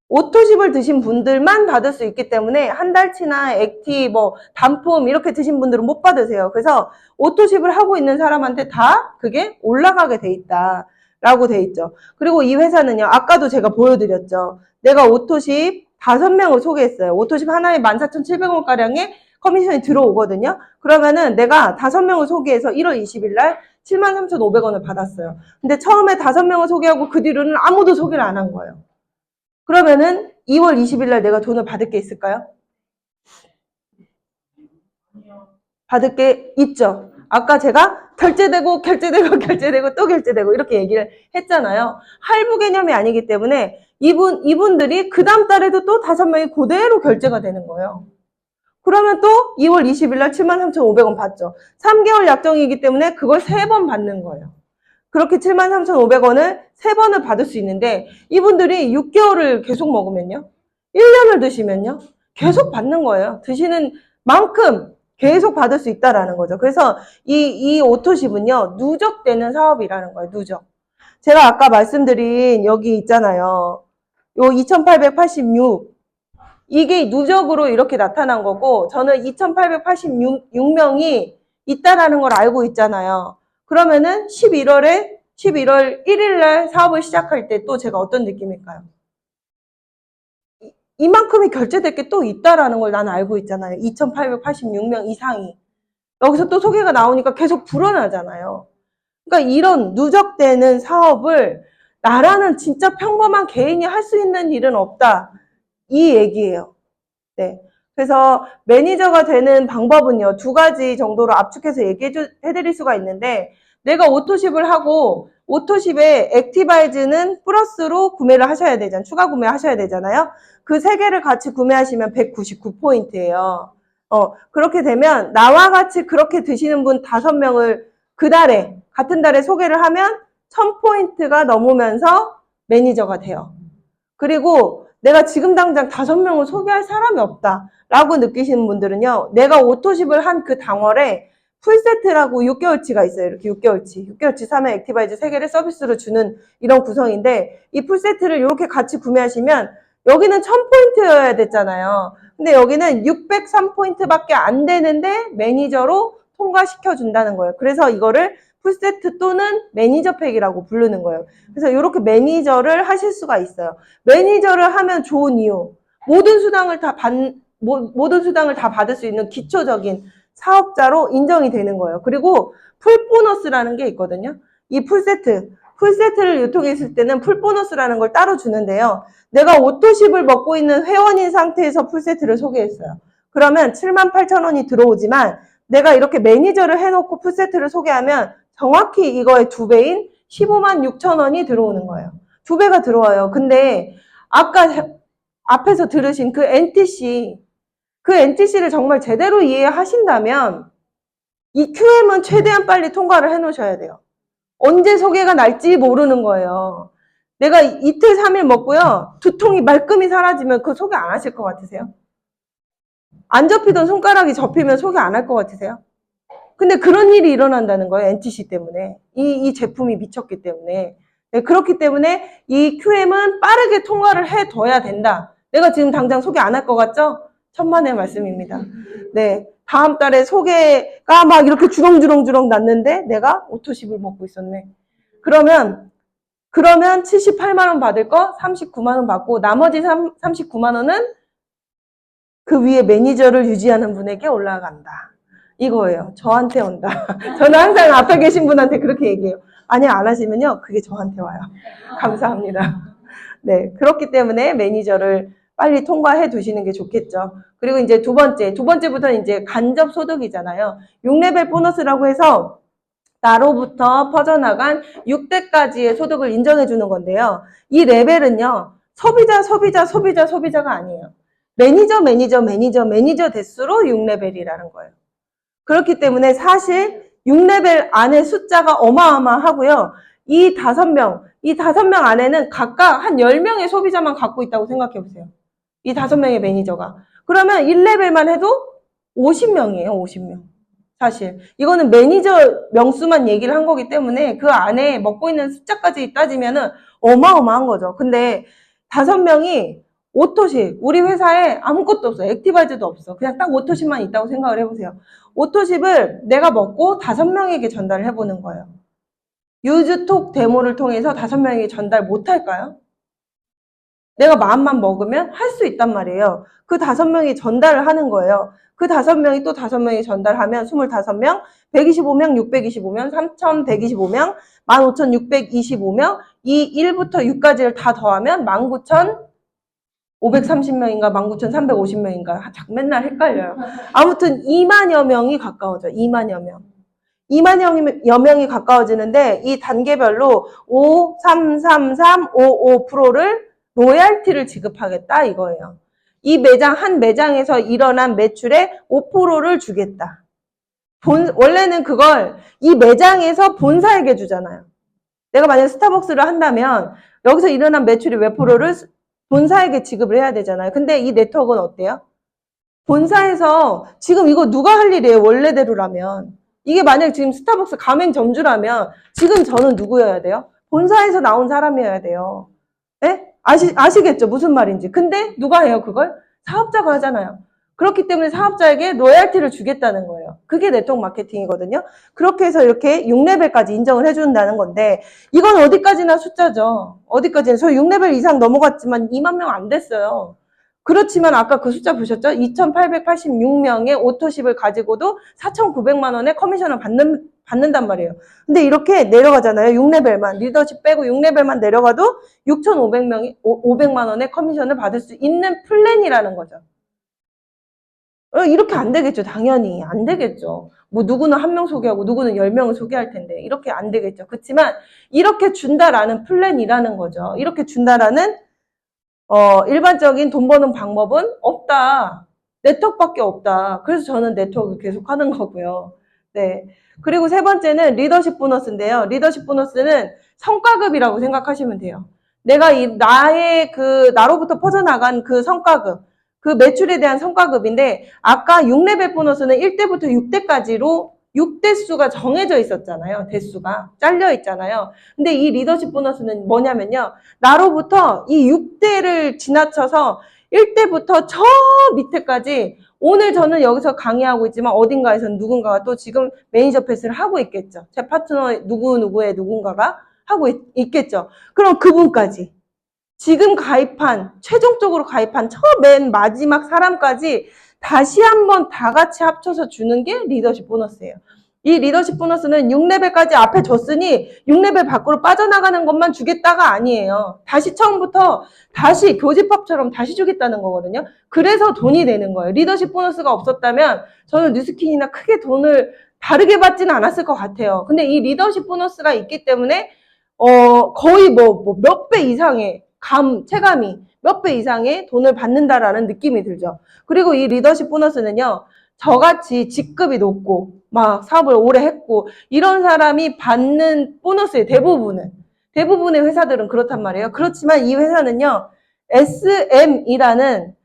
오토십을 드신 분들만 받을 수 있기 때문에 한 달치나 액티, 뭐 단품 이렇게 드신 분들은 못 받으세요. 그래서 오토십을 하고 있는 사람한테 다 그게 올라가게 돼 있다라고 돼 있죠. 그리고 이 회사는요. 아까도 제가 보여드렸죠. 내가 오토십 5명을 소개했어요. 오토십 하나에 14,700원가량의 커미션이 들어오거든요. 그러면은 내가 5명을 소개해서 1월 20일 날 73,500원을 받았어요. 근데 처음에 5명을 소개하고 그 뒤로는 아무도 소개를 안 한 거예요. 그러면은 2월 20일 날 내가 돈을 받을 게 있을까요? 받을 게 있죠. 아까 제가 결제되고 또 결제되고 이렇게 얘기를 했잖아요. 할부 개념이 아니기 때문에 이분들이 그 다음 달에도 또 5명이 그대로 결제가 되는 거예요. 그러면 또 2월 20일 날 73,500원 받죠. 3개월 약정이기 때문에 그걸 3번 받는 거예요. 그렇게 73,500원을 3번을 받을 수 있는데 이분들이 6개월을 계속 먹으면요. 1년을 드시면요. 계속 받는 거예요. 드시는 만큼 계속 받을 수 있다라는 거죠. 그래서 이 오토십은요. 누적되는 사업이라는 거예요. 누적. 제가 아까 말씀드린 여기 있잖아요. 요 2886. 이게 누적으로 이렇게 나타난 거고 저는 2886명이 있다라는 걸 알고 있잖아요. 그러면은 11월 1일 날 사업을 시작할 때 또 제가 어떤 느낌일까요? 이만큼이 결제될 게 또 있다라는 걸 나는 알고 있잖아요. 2886명 이상이. 여기서 또 소개가 나오니까 계속 불어나잖아요. 그러니까 이런 누적되는 사업을 나라는 진짜 평범한 개인이 할 수 있는 일은 없다. 이 얘기예요. 네. 그래서 매니저가 되는 방법은요, 2가지 정도로 압축해서 해드릴 수가 있는데, 내가 오토십을 하고, 오토십에 액티바이즈는 플러스로 구매를 하셔야 되잖아요. 추가 구매를 하셔야 되잖아요. 그 3개를 같이 구매하시면 199포인트예요. 그렇게 되면, 나와 같이 그렇게 드시는 분 5명을 같은 달에 소개를 하면 1000포인트가 넘으면서 매니저가 돼요. 그리고 내가 지금 당장 5명을 소개할 사람이 없다라고 느끼시는 분들은요. 내가 오토십을 한 그 당월에 풀세트라고 6개월치가 있어요. 이렇게 6개월치 사면 액티바이즈 3개를 서비스로 주는 이런 구성인데 이 풀세트를 이렇게 같이 구매하시면 여기는 1000포인트여야 됐잖아요. 근데 여기는 603포인트밖에 안 되는데 매니저로 통과시켜 준다는 거예요. 그래서 이거를 풀세트 또는 매니저 팩이라고 부르는 거예요. 그래서 이렇게 매니저를 하실 수가 있어요. 매니저를 하면 좋은 이유. 모든 수당을 다 받을 수 있는 기초적인 사업자로 인정이 되는 거예요. 그리고 풀보너스라는 게 있거든요. 이 풀세트를 유통했을 때는 풀보너스라는 걸 따로 주는데요. 내가 오토십을 먹고 있는 회원인 상태에서 풀세트를 소개했어요. 그러면 78,000원이 들어오지만 내가 이렇게 매니저를 해놓고 풀세트를 소개하면 정확히 이거의 2배인 156,000원이 들어오는 거예요. 2배가 들어와요. 근데 아까 앞에서 들으신 그 NTC를 정말 제대로 이해하신다면 이 QM은 최대한 빨리 통과를 해놓으셔야 돼요. 언제 소개가 날지 모르는 거예요. 내가 이틀 3일 먹고요. 두통이 말끔히 사라지면 그 소개 안 하실 것 같으세요? 안 접히던 손가락이 접히면 소개 안 할 것 같으세요? 근데 그런 일이 일어난다는 거예요. NTC 때문에. 이 제품이 미쳤기 때문에. 네, 그렇기 때문에 이 QM은 빠르게 통과를 해둬야 된다. 내가 지금 당장 소개 안 할 것 같죠? 천만의 말씀입니다. 네. 다음 달에 소개가 막 이렇게 주렁주렁 났는데 내가 오토십을 먹고 있었네. 그러면 78만 원 받을 거 39만 원 받고 나머지 39만 원은 그 위에 매니저를 유지하는 분에게 올라간다. 이거예요. 저한테 온다. 저는 항상 앞에 계신 분한테 그렇게 얘기해요. 아니, 안 하시면요. 그게 저한테 와요. 감사합니다. 네. 그렇기 때문에 매니저를 빨리 통과해 두시는 게 좋겠죠. 그리고 이제 두 번째부터는 이제 간접 소득이잖아요. 6레벨 보너스라고 해서 나로부터 퍼져나간 6대까지의 소득을 인정해 주는 건데요. 이 레벨은요. 소비자가 아니에요. 매니저 대수로 6레벨이라는 거예요. 그렇기 때문에 사실 6레벨 안에 숫자가 어마어마하고요. 이 5명 안에는 각각 한 10명의 소비자만 갖고 있다고 생각해 보세요. 이 5명의 매니저가. 그러면 1레벨만 해도 50명이에요, 50명. 사실. 이거는 매니저 명수만 얘기를 한 거기 때문에 그 안에 먹고 있는 숫자까지 따지면은 어마어마한 거죠. 근데 5명이 오토십, 우리 회사에 아무것도 없어. 액티바이즈도 없어. 그냥 딱 오토십만 있다고 생각을 해보세요. 오토십을 내가 먹고 5명에게 전달을 해보는 거예요. 유즈톡 데모를 통해서 5명에게 전달 못할까요? 내가 마음만 먹으면 할 수 있단 말이에요. 그 5명이 전달을 하는 거예요. 그 5명이 또 5명이 전달하면 25명, 125명, 625명, 3,125명, 15,625명, 이 1부터 6까지를 다 더하면 19,530명인가 19,350명인가 맨날 헷갈려요. 아무튼 2만여 명이 가까워져. 2만여 명. 2만여 명이 가까워지는데 이 단계별로 5, 3, 3, 3, 5, 5%를 로얄티를 지급하겠다 이거예요. 이 매장 한 매장에서 일어난 매출의 5%를 주겠다. 원래는 그걸 이 매장에서 본사에게 주잖아요. 내가 만약 스타벅스를 한다면 여기서 일어난 매출의 몇 프로를 본사에게 지급을 해야 되잖아요. 근데 이 네트워크는 어때요? 본사에서 지금 이거 누가 할 일이에요? 원래대로라면. 이게 만약 지금 스타벅스 가맹점주라면 지금 저는 누구여야 돼요? 본사에서 나온 사람이어야 돼요. 예? 아시겠죠? 무슨 말인지. 근데 누가 해요, 그걸? 사업자가 하잖아요. 그렇기 때문에 사업자에게 로얄티를 주겠다는 거예요. 그게 네트워크 마케팅이거든요. 그렇게 해서 이렇게 6레벨까지 인정을 해준다는 건데 이건 어디까지나 숫자죠. 어디까지나. 저 6레벨 이상 넘어갔지만 2만 명 안 됐어요. 그렇지만 아까 그 숫자 보셨죠? 2,886명의 오토십을 가지고도 4,900만 원의 커미션을 받는단 말이에요. 근데 이렇게 내려가잖아요. 6레벨만. 리더십 빼고 6레벨만 내려가도 6,500명이 500만 원의 커미션을 받을 수 있는 플랜이라는 거죠. 이렇게 안 되겠죠. 당연히. 안 되겠죠. 뭐 누구는 1명 소개하고 누구는 10명을 소개할 텐데 이렇게 안 되겠죠. 그렇지만 이렇게 준다라는 플랜이라는 거죠. 이렇게 준다라는 일반적인 돈 버는 방법은 없다. 네트워크밖에 없다. 그래서 저는 네트워크 계속 하는 거고요. 네. 그리고 세 번째는 리더십 보너스인데요. 리더십 보너스는 성과급이라고 생각하시면 돼요. 내가 나로부터 퍼져나간 그 성과급, 그 매출에 대한 성과급인데, 아까 6레벨 보너스는 1대부터 6대까지로 6대수가 정해져 있었잖아요. 대수가 잘려 있잖아요. 근데 이 리더십 보너스는 뭐냐면요. 나로부터 이 6대를 지나쳐서 1대부터 저 밑에까지 오늘 저는 여기서 강의하고 있지만 어딘가에서는 누군가가 또 지금 매니저 패스를 하고 있겠죠. 제 파트너 누구누구의 누군가가 하고 있겠죠. 그럼 그분까지 지금 최종적으로 가입한 맨 마지막 사람까지 다시 한번 다 같이 합쳐서 주는 게 리더십 보너스예요. 이 리더십 보너스는 6레벨까지 앞에 줬으니 6레벨 밖으로 빠져나가는 것만 주겠다가 아니에요. 다시 처음부터 다시 교집합처럼 다시 주겠다는 거거든요. 그래서 돈이 되는 거예요. 리더십 보너스가 없었다면 저는 뉴스킨이나 크게 돈을 다르게 받지는 않았을 것 같아요. 근데 이 리더십 보너스가 있기 때문에 거의 몇 배 이상의 체감이 몇 배 이상의 돈을 받는다라는 느낌이 들죠. 그리고 이 리더십 보너스는요, 저같이 직급이 높고, 막 사업을 오래 했고, 이런 사람이 받는 보너스의 대부분의 회사들은 그렇단 말이에요. 그렇지만 이 회사는요, SM이라는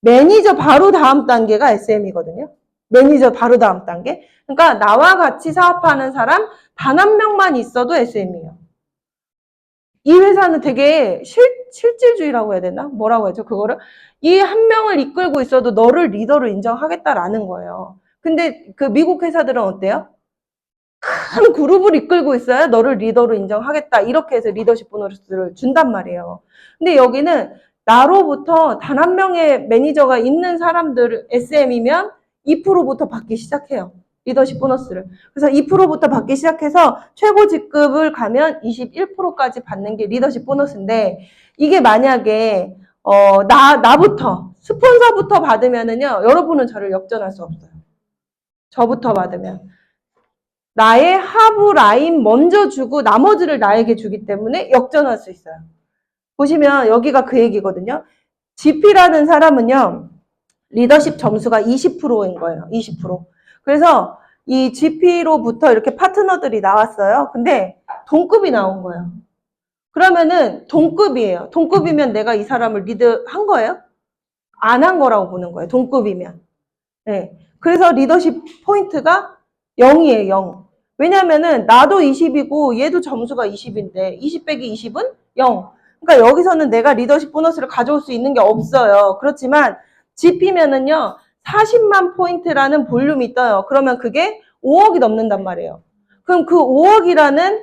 매니저 바로 다음 단계가 SM이거든요. 매니저 바로 다음 단계. 그러니까 나와 같이 사업하는 사람 단 한 명만 있어도 SM이에요. 이 회사는 되게 실질주의라고 해야 되나? 뭐라고 하죠? 그거를? 이 한 명을 이끌고 있어도 너를 리더로 인정하겠다라는 거예요. 근데 그 미국 회사들은 어때요? 큰 그룹을 이끌고 있어야 너를 리더로 인정하겠다. 이렇게 해서 리더십 보너스를 준단 말이에요. 근데 여기는 나로부터 단 한 명의 매니저가 있는 사람들 SM이면 2%부터 받기 시작해요. 리더십 보너스를. 그래서 2%부터 받기 시작해서 최고 직급을 가면 21%까지 받는 게 리더십 보너스인데 이게 만약에 나부터 스폰서부터 받으면은요. 여러분은 저를 역전할 수 없어요. 저부터 받으면. 나의 하부 라인 먼저 주고 나머지를 나에게 주기 때문에 역전할 수 있어요. 보시면 여기가 그 얘기거든요. GP라는 사람은요. 리더십 점수가 20%인 거예요. 20%. 그래서 이 GP로부터 이렇게 파트너들이 나왔어요. 근데 동급이 나온 거예요. 그러면은 동급이에요. 동급이면 내가 이 사람을 리드한 거예요? 안 한 거라고 보는 거예요. 동급이면. 네. 그래서 리더십 포인트가 0이에요. 0. 왜냐면은 나도 20이고 얘도 점수가 20인데 20 빼기 20은 0. 그러니까 여기서는 내가 리더십 보너스를 가져올 수 있는 게 없어요. 그렇지만 GP면은요. 40만 포인트라는 볼륨이 떠요. 그러면 그게 5억이 넘는단 말이에요. 그럼 그 5억이라는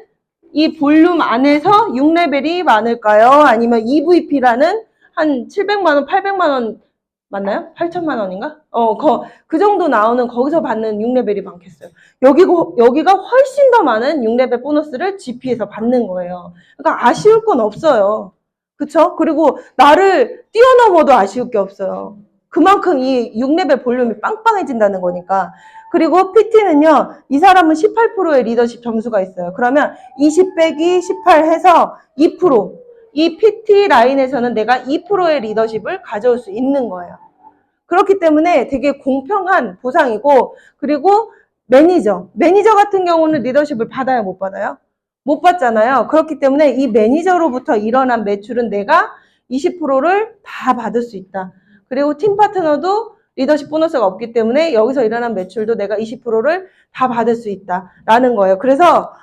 이 볼륨 안에서 6레벨이 많을까요? 아니면 EVP라는 한 700만 원, 800만 원 맞나요? 8천만 원인가? 그 정도 나오는 거기서 받는 6레벨이 많겠어요. 여기가 훨씬 더 많은 6레벨 보너스를 GP에서 받는 거예요. 그러니까 아쉬울 건 없어요. 그쵸? 그리고 나를 뛰어넘어도 아쉬울 게 없어요. 그만큼 이 6레벨 볼륨이 빵빵해진다는 거니까. 그리고 PT는요, 이 사람은 18%의 리더십 점수가 있어요. 그러면 20 빼기 18 해서 2%. 이 PT 라인에서는 내가 2%의 리더십을 가져올 수 있는 거예요. 그렇기 때문에 되게 공평한 보상이고, 그리고 매니저 같은 경우는 리더십을 받아요, 못 받아요? 못 받잖아요. 그렇기 때문에 이 매니저로부터 일어난 매출은 내가 20%를 다 받을 수 있다. 그리고 팀 파트너도 리더십 보너스가 없기 때문에 여기서 일어난 매출도 내가 20%를 다 받을 수 있다라는 거예요. 그래서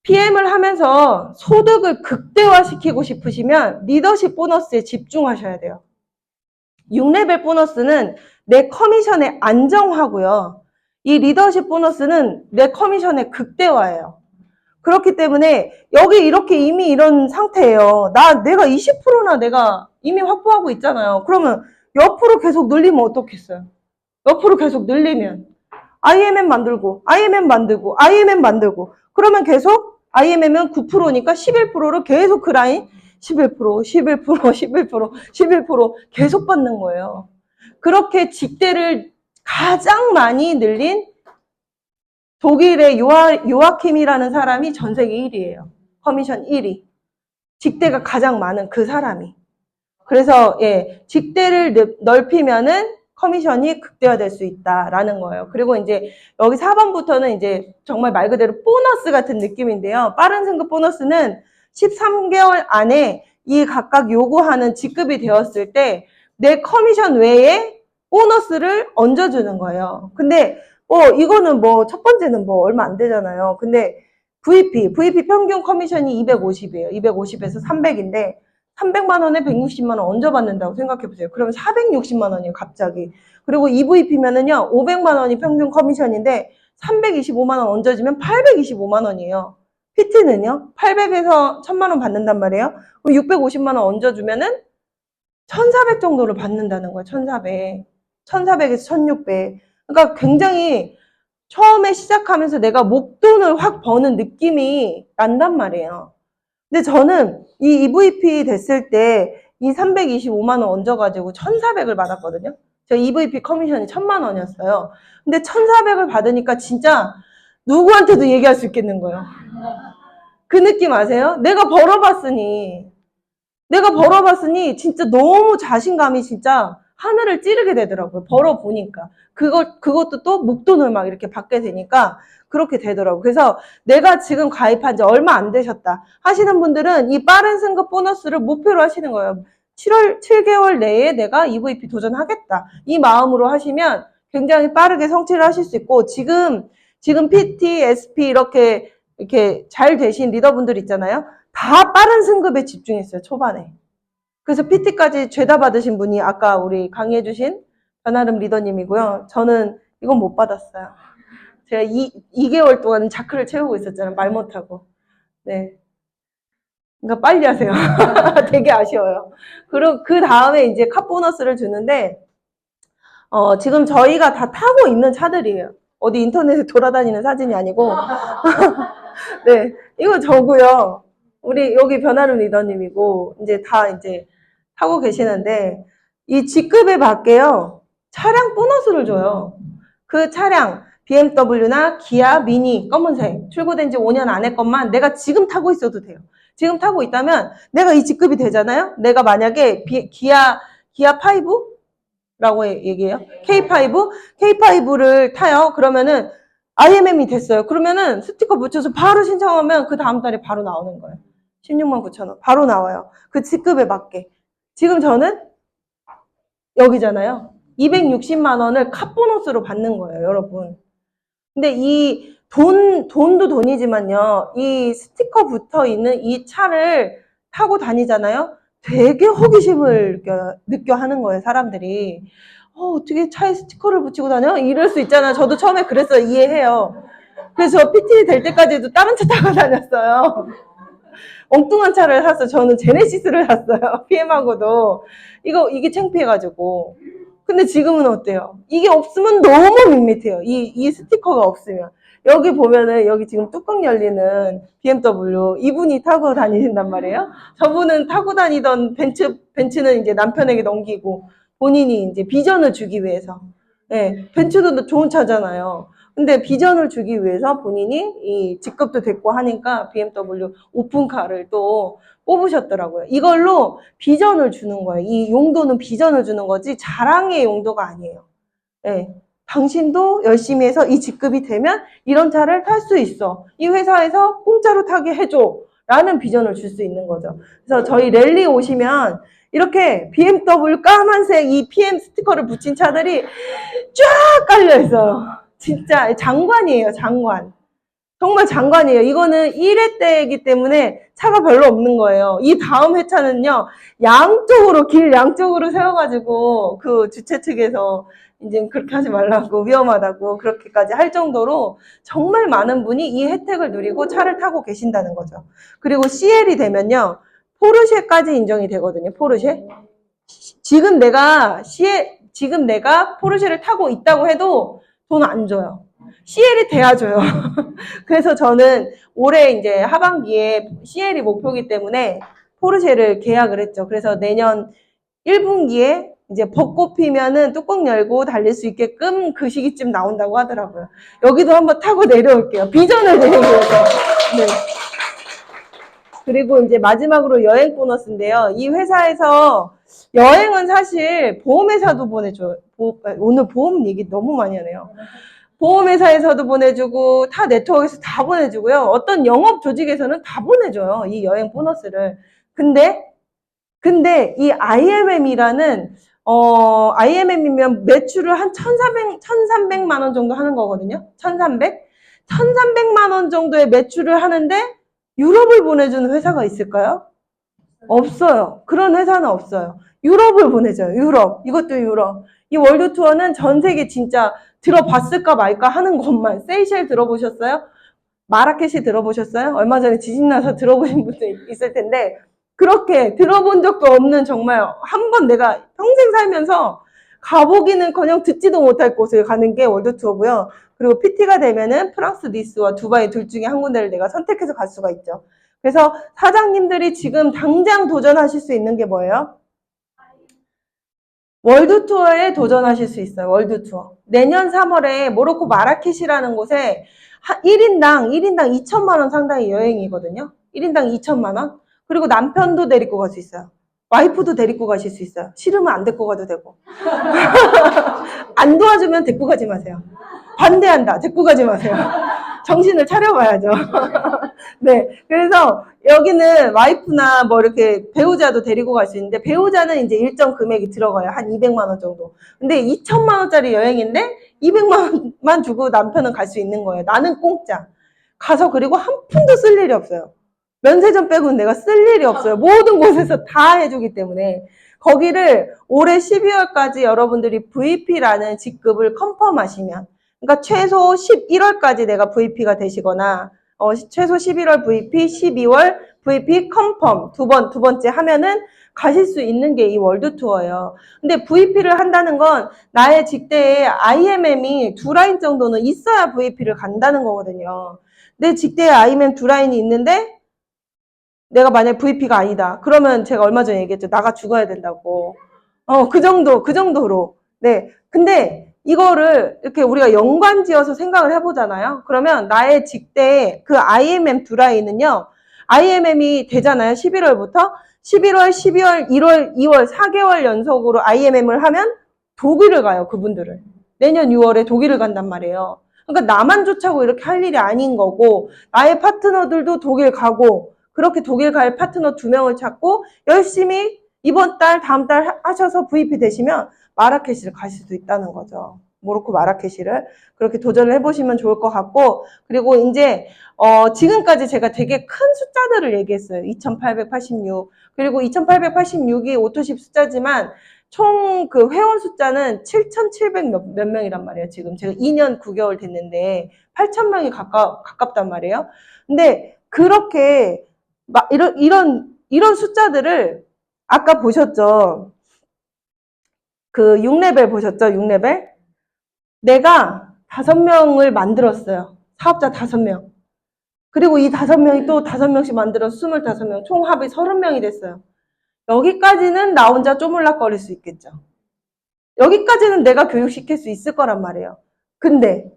PM을 하면서 소득을 극대화시키고 싶으시면 리더십 보너스에 집중하셔야 돼요. 6레벨 보너스는 내 커미션에 안정하고요. 이 리더십 보너스는 내 커미션의 극대화예요. 그렇기 때문에 여기 이렇게 이미 이런 상태예요. 내가 20%나 내가 이미 확보하고 있잖아요. 그러면 옆으로 계속 늘리면 어떻겠어요? 옆으로 계속 늘리면 IMM 만들고 그러면 계속 IMM은 9%니까 11%를 계속 그 라인 11% 계속 받는 거예요. 그렇게 직대를 가장 많이 늘린 독일의 요아킴이라는 사람이 전 세계 1위예요. 커미션 1위. 직대가 가장 많은 그 사람이. 그래서 직대를 넓히면은 커미션이 극대화될 수 있다라는 거예요. 그리고 이제 여기 4번부터는 이제 정말 말 그대로 보너스 같은 느낌인데요. 빠른 승급 보너스는 13개월 안에 이 각각 요구하는 직급이 되었을 때 내 커미션 외에 보너스를 얹어주는 거예요. 근데 이거는 첫 번째는 얼마 안 되잖아요. 근데 VP 평균 커미션이 250이에요. 250에서 300인데 300만 원에 160만 원 얹어받는다고 생각해보세요. 그러면 460만 원이에요, 갑자기. 그리고 EVP면은요, 500만 원이 평균 커미션인데 325만 원 얹어지면 825만 원이에요. PT는요, 800에서 1000만 원 받는단 말이에요. 그럼 650만 원 얹어주면은 1400 정도를 받는다는 거예요, 1400. 1400에서 1600. 그러니까 굉장히 처음에 시작하면서 내가 목돈을 확 버는 느낌이 난단 말이에요. 근데 저는 이 EVP 됐을 때 이 325만 원 얹어가지고 1,400을 받았거든요. 저 EVP 커미션이 1,000만 원이었어요. 근데 1,400을 받으니까 진짜 누구한테도 얘기할 수 있겠는 거예요. 그 느낌 아세요? 내가 벌어봤으니 진짜 너무 자신감이 진짜 하늘을 찌르게 되더라고요. 벌어보니까. 그것도 또 목돈을 막 이렇게 받게 되니까 그렇게 되더라고요. 그래서 내가 지금 가입한 지 얼마 안 되셨다 하시는 분들은 이 빠른 승급 보너스를 목표로 하시는 거예요. 7개월 내에 내가 EVP 도전하겠다. 이 마음으로 하시면 굉장히 빠르게 성취를 하실 수 있고, 지금 PT, SP 이렇게 잘 되신 리더분들 있잖아요. 다 빠른 승급에 집중했어요, 초반에. 그래서 PT까지 죄다 받으신 분이 아까 우리 강의해주신 변아름 리더님이고요. 저는 이건 못 받았어요. 제가 2개월 동안 자크를 채우고 있었잖아요. 말 못하고. 네. 그러니까 빨리 하세요. 되게 아쉬워요. 그리고 그 다음에 이제 카 보너스를 주는데, 지금 저희가 다 타고 있는 차들이에요. 어디 인터넷에 돌아다니는 사진이 아니고. 네. 이거 저고요. 우리 여기 변아름 리더님이고, 이제 다 이제 타고 계시는데, 이 직급에 맞게요, 차량 보너스를 줘요. 그 차량, BMW나 기아 미니 검은색 출고된 지 5년 안에 것만 내가 지금 타고 있어도 돼요. 지금 타고 있다면 내가 이 직급이 되잖아요. 내가 만약에 기아 5라고 얘기해요. K5를 타요. 그러면은 IMM이 됐어요. 그러면은 스티커 붙여서 바로 신청하면 그 다음 달에 바로 나오는 거예요. 16만 9천 원. 바로 나와요. 그 직급에 맞게. 지금 저는 여기잖아요. 260만 원을 카보너스로 받는 거예요, 여러분. 근데 이 돈도 돈이지만요. 이 스티커 붙어 있는 이 차를 타고 다니잖아요. 되게 호기심을 느껴 하는 거예요, 사람들이. 어떻게 차에 스티커를 붙이고 다녀? 이럴 수 있잖아요. 저도 처음에 그랬어요. 이해해요. 그래서 PT 될 때까지도 다른 차 타고 다녔어요. 엉뚱한 차를 샀어요. 저는 제네시스를 샀어요. PM하고도. 이게 창피해가지고. 근데 지금은 어때요? 이게 없으면 너무 밋밋해요. 이 스티커가 없으면. 여기 보면은, 여기 지금 뚜껑 열리는 BMW, 이분이 타고 다니신단 말이에요. 저분은 타고 다니던 벤츠는 이제 남편에게 넘기고, 본인이 이제 비전을 주기 위해서. 네, 벤츠도 좋은 차잖아요. 근데 비전을 주기 위해서 본인이 이 직급도 됐고 하니까 BMW 오픈카를 또 뽑으셨더라고요. 이걸로 비전을 주는 거예요. 이 용도는 비전을 주는 거지 자랑의 용도가 아니에요. 네. 당신도 열심히 해서 이 직급이 되면 이런 차를 탈 수 있어. 이 회사에서 공짜로 타게 해줘. 라는 비전을 줄 수 있는 거죠. 그래서 저희 랠리 오시면 이렇게 BMW 까만색 이 PM 스티커를 붙인 차들이 쫙 깔려 있어요. 진짜 장관이에요, 장관. 정말 장관이에요. 이거는 1회 때이기 때문에 차가 별로 없는 거예요. 이 다음 회차는요, 길 양쪽으로 세워가지고 그 주최 측에서 이제 그렇게 하지 말라고 위험하다고 그렇게까지 할 정도로 정말 많은 분이 이 혜택을 누리고 차를 타고 계신다는 거죠. 그리고 CL이 되면요, 포르쉐까지 인정이 되거든요, 포르쉐. 지금 내가 포르쉐를 타고 있다고 해도 돈 안 줘요. CL이 돼야 줘요. 그래서 저는 올해 이제 하반기에 CL이 목표이기 때문에 포르쉐를 계약을 했죠. 그래서 내년 1분기에 이제 벚꽃 피면은 뚜껑 열고 달릴 수 있게끔 그 시기쯤 나온다고 하더라고요. 여기도 한번 타고 내려올게요. 비전을 드리기 위해서. 네. 그리고 이제 마지막으로 여행 보너스인데요. 이 회사에서 여행은 사실 보험회사도 보내줘요. 오늘 보험 얘기 너무 많이 하네요. 보험회사에서도 보내주고 타 네트워크에서 다 보내주고요. 어떤 영업 조직에서는 다 보내줘요. 이 여행 보너스를. 근데 이 IMM이라는 IMM이면 매출을 한 1,300만 원 정도 하는 거거든요. 1,300만 원 정도의 매출을 하는데 유럽을 보내주는 회사가 있을까요? 없어요. 그런 회사는 없어요. 유럽을 보내줘요. 유럽. 이것도 유럽. 이 월드 투어는 전 세계 진짜 들어봤을까 말까 하는 것만. 세이셸 들어보셨어요? 마라케시 들어보셨어요? 얼마 전에 지진 나서 들어보신 분도 있을 텐데 그렇게 들어본 적도 없는 정말 한 번 내가 평생 살면서 가보기는커녕 듣지도 못할 곳을 가는 게 월드 투어고요. 그리고 PT가 되면은 프랑스 니스와 두바이 둘 중에 한 군데를 내가 선택해서 갈 수가 있죠. 그래서 사장님들이 지금 당장 도전하실 수 있는 게 뭐예요? 월드 투어에 도전하실 수 있어요. 월드 투어. 내년 3월에 모로코 마라케시라는 곳에 1인당 2천만 원 상당의 여행이거든요. 1인당 2천만 원. 그리고 남편도 데리고 갈 수 있어요. 와이프도 데리고 가실 수 있어요. 싫으면 안 데리고 가도 되고. 안 도와주면 데리고 가지 마세요. 반대한다. 데리고 가지 마세요. 정신을 차려봐야죠. 네. 그래서 여기는 와이프나 뭐 이렇게 배우자도 데리고 갈 수 있는데 배우자는 이제 일정 금액이 들어가요. 한 200만 원 정도. 근데 2천만 원짜리 여행인데 200만 원만 주고 남편은 갈 수 있는 거예요. 나는 공짜. 가서 그리고 한 푼도 쓸 일이 없어요. 면세점 빼고는 내가 쓸 일이 없어요. 모든 곳에서 다 해주기 때문에. 거기를 올해 12월까지 여러분들이 VP라는 직급을 컨펌하시면, 그러니까 최소 11월까지 내가 VP가 되시거나, 최소 11월 VP, 12월 VP 컨펌 두 번째 하면은 가실 수 있는 게 이 월드 투어예요. 근데 VP를 한다는 건 나의 직대에 IMM이 두 라인 정도는 있어야 VP를 간다는 거거든요. 내 직대에 IMM 두 라인이 있는데 내가 만약 VP가 아니다. 그러면 제가 얼마 전에 얘기했죠. 나가 죽어야 된다고. 그 정도로. 네. 근데 이거를 이렇게 우리가 연관 지어서 생각을 해보잖아요. 그러면 나의 직대에 그 IMM 두 라인은요. IMM이 되잖아요. 11월부터. 11월, 12월, 1월, 2월 4개월 연속으로 IMM을 하면 독일을 가요. 그분들은. 내년 6월에 독일을 간단 말이에요. 그러니까 나만 좋자고 이렇게 할 일이 아닌 거고, 나의 파트너들도 독일 가고, 그렇게 독일 갈 파트너 2명을 찾고 열심히 이번 달, 다음 달 하셔서 VP 되시면 마라케시를 가실 수 있다는 거죠. 모로코 마라케시를. 그렇게 도전을 해보시면 좋을 것 같고, 그리고 이제 지금까지 제가 되게 큰 숫자들을 얘기했어요. 2886. 그리고 2886이 오토십 숫자지만 총 그 회원 숫자는 7,700 몇 명이란 말이에요. 지금 제가 2년 9개월 됐는데 8,000명이 가깝단 말이에요. 근데 그렇게 막 이런 숫자들을 아까 보셨죠? 그 6레벨 보셨죠? 6레벨? 내가 5명을 만들었어요. 사업자 5명. 그리고 이 5명이 또 5명씩 만들어서 25명, 총 합이 30명이 됐어요. 여기까지는 나 혼자 쪼물락거릴 수 있겠죠. 여기까지는 내가 교육시킬 수 있을 거란 말이에요. 근데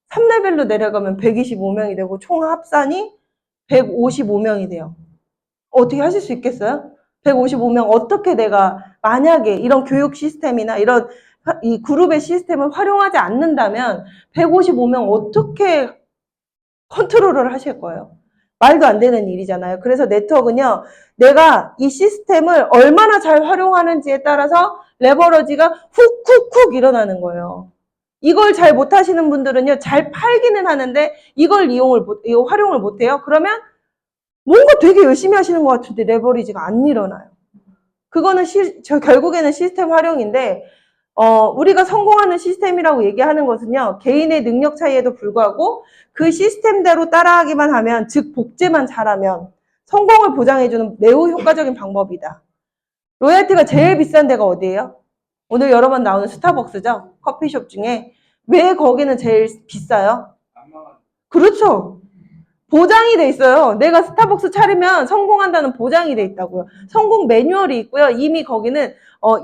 3레벨로 내려가면 125명이 되고 총 합산이 155명이 돼요. 어떻게 하실 수 있겠어요? 155명 어떻게 내가 만약에 이런 교육 시스템이나 이런 이 그룹의 시스템을 활용하지 않는다면 155명 어떻게 컨트롤을 하실 거예요? 말도 안 되는 일이잖아요. 그래서 네트워크는요, 내가 이 시스템을 얼마나 잘 활용하는지에 따라서 레버러지가 훅훅훅 일어나는 거예요. 이걸 잘 못하시는 분들은요, 잘 팔기는 하는데 이걸 활용을 못해요. 그러면 뭔가 되게 열심히 하시는 것 같은데 레버리지가 안 일어나요. 그거는 결국에는 시스템 활용인데, 우리가 성공하는 시스템이라고 얘기하는 것은요, 개인의 능력 차이에도 불구하고 그 시스템대로 따라하기만 하면, 즉 복제만 잘하면 성공을 보장해주는 매우 효과적인 방법이다. 로얄티가 제일 비싼 데가 어디예요? 오늘 여러 번 나오는 스타벅스죠? 커피숍 중에. 왜 거기는 제일 비싸요? 그렇죠. 보장이 돼 있어요. 내가 스타벅스 차리면 성공한다는 보장이 돼 있다고요. 성공 매뉴얼이 있고요. 이미 거기는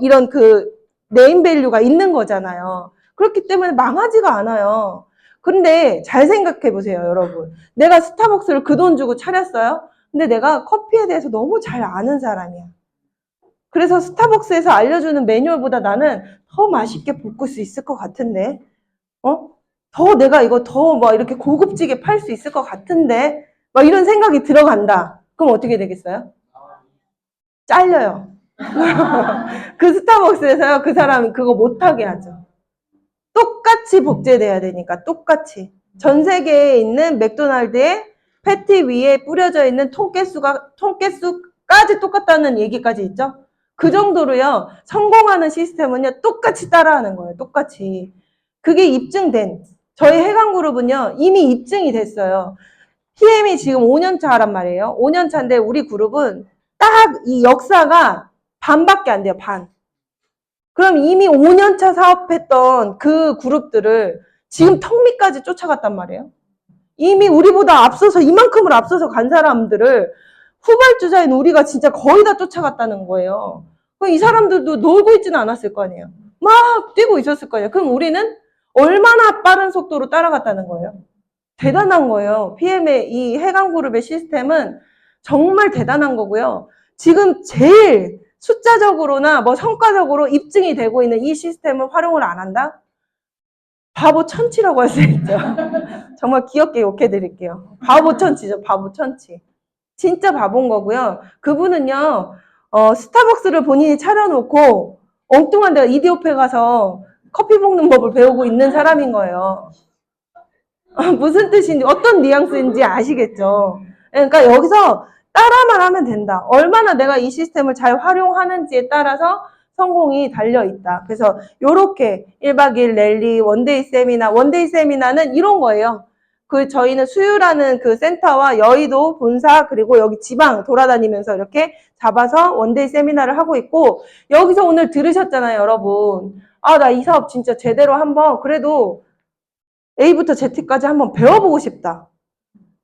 이런 그 네임밸류가 있는 거잖아요. 그렇기 때문에 망하지가 않아요. 근데 잘 생각해 보세요, 여러분. 내가 스타벅스를 그 돈 주고 차렸어요. 근데 내가 커피에 대해서 너무 잘 아는 사람이야. 그래서 스타벅스에서 알려주는 매뉴얼보다 나는 더 맛있게 볶을 수 있을 것 같은데, 더 내가 이거 더 막 이렇게 고급지게 팔 수 있을 것 같은데, 막 이런 생각이 들어간다. 그럼 어떻게 되겠어요? 잘려요. 그 스타벅스에서요, 그 사람이 그거 못하게 하죠. 똑같이 복제돼야 되니까, 똑같이. 전 세계에 있는 맥도날드의 패티 위에 뿌려져 있는 통깨수까지 똑같다는 얘기까지 있죠? 그 정도로요, 성공하는 시스템은요, 똑같이 따라하는 거예요, 똑같이. 그게 입증된, 저희 해강그룹은요, 이미 입증이 됐어요. PM이 지금 5년 차란 말이에요. 5년 차인데 우리 그룹은 딱 이 역사가 반밖에 안 돼요, 반. 그럼 이미 5년 차 사업했던 그 그룹들을 지금 턱 밑까지 쫓아갔단 말이에요. 이미 우리보다 앞서서, 이만큼을 앞서서 간 사람들을 후발주자인 우리가 진짜 거의 다 쫓아갔다는 거예요. 그럼 이 사람들도 놀고 있지는 않았을 거 아니에요. 막 뛰고 있었을 거예요. 그럼 우리는 얼마나 빠른 속도로 따라갔다는 거예요. 대단한 거예요. PM의 이 해강그룹의 시스템은 정말 대단한 거고요. 지금 제일 숫자적으로나 뭐 성과적으로 입증이 되고 있는 이 시스템을 활용을 안 한다? 바보 천치라고 할 수 있죠. 정말 귀엽게 욕해 드릴게요. 바보 천치죠. 바보 천치. 진짜 바본 거고요. 그분은요, 스타벅스를 본인이 차려놓고 엉뚱한 데가 이디오페 가서 커피 볶는 법을 배우고 있는 사람인 거예요. 무슨 뜻인지, 어떤 뉘앙스인지 아시겠죠? 그러니까 여기서 따라만 하면 된다. 얼마나 내가 이 시스템을 잘 활용하는지에 따라서 성공이 달려있다. 그래서 요렇게 1박 2일 랠리, 원데이 세미나는 이런 거예요. 저희는 수유라는 그 센터와 여의도 본사, 그리고 여기 지방 돌아다니면서 이렇게 잡아서 원데이 세미나를 하고 있고, 여기서 오늘 들으셨잖아요, 여러분. 아, 나 이 사업 진짜 제대로 한번, 그래도 A부터 Z까지 한번 배워보고 싶다.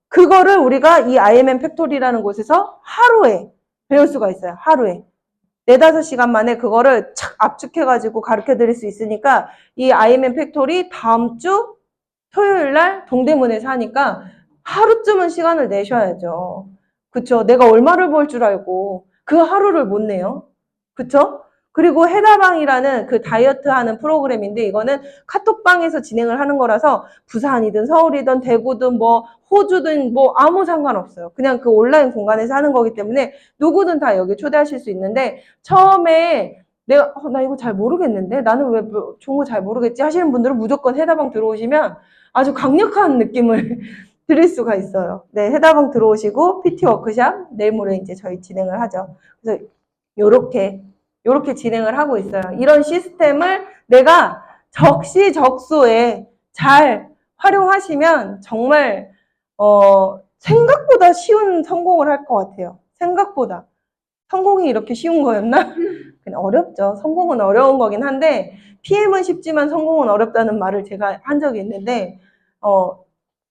그거를 우리가 이 IMM 팩토리라는 곳에서 하루에 배울 수가 있어요. 하루에. 4-5시간 만에 그거를 착 압축해가지고 가르쳐 드릴 수 있으니까 이 IMM 팩토리 다음 주 토요일 날 동대문에서 하니까 하루쯤은 시간을 내셔야죠. 그쵸? 내가 얼마를 벌 줄 알고 그 하루를 못 내요. 그쵸? 그리고 해다방이라는 그 다이어트 하는 프로그램인데 이거는 카톡방에서 진행을 하는 거라서 부산이든 서울이든 대구든 뭐 호주든 뭐 아무 상관없어요. 그냥 그 온라인 공간에서 하는 거기 때문에 누구든 다 여기 초대하실 수 있는데 처음에 내가 나 이거 잘 모르겠는데 나는 왜 좋은 거 잘 모르겠지 하시는 분들은 무조건 해다방 들어오시면 아주 강력한 느낌을 드릴 수가 있어요. 네, 해다방 들어오시고 PT 워크샵 내일 모레 이제 저희 진행을 하죠. 그래서 요렇게 진행을 하고 있어요. 이런 시스템을 내가 적시적소에 잘 활용하시면 정말 생각보다 쉬운 성공을 할 것 같아요. 생각보다. 성공이 이렇게 쉬운 거였나? 그냥 어렵죠. 성공은 어려운 거긴 한데 PM은 쉽지만 성공은 어렵다는 말을 제가 한 적이 있는데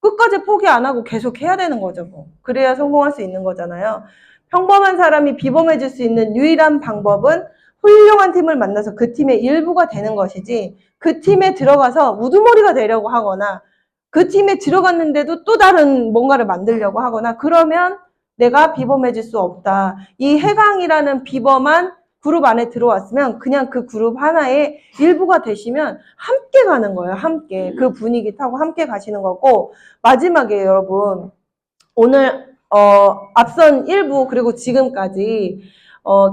끝까지 포기 안 하고 계속 해야 되는 거죠. 뭐. 그래야 성공할 수 있는 거잖아요. 평범한 사람이 비범해질 수 있는 유일한 방법은 훌륭한 팀을 만나서 그 팀의 일부가 되는 것이지 그 팀에 들어가서 우두머리가 되려고 하거나 그 팀에 들어갔는데도 또 다른 뭔가를 만들려고 하거나 그러면 내가 비범해질 수 없다. 이 해강이라는 비범한 그룹 안에 들어왔으면 그냥 그 그룹 하나의 일부가 되시면 함께 가는 거예요. 함께. 그 분위기 타고 함께 가시는 거고 마지막에 여러분 오늘 앞선 1부 그리고 지금까지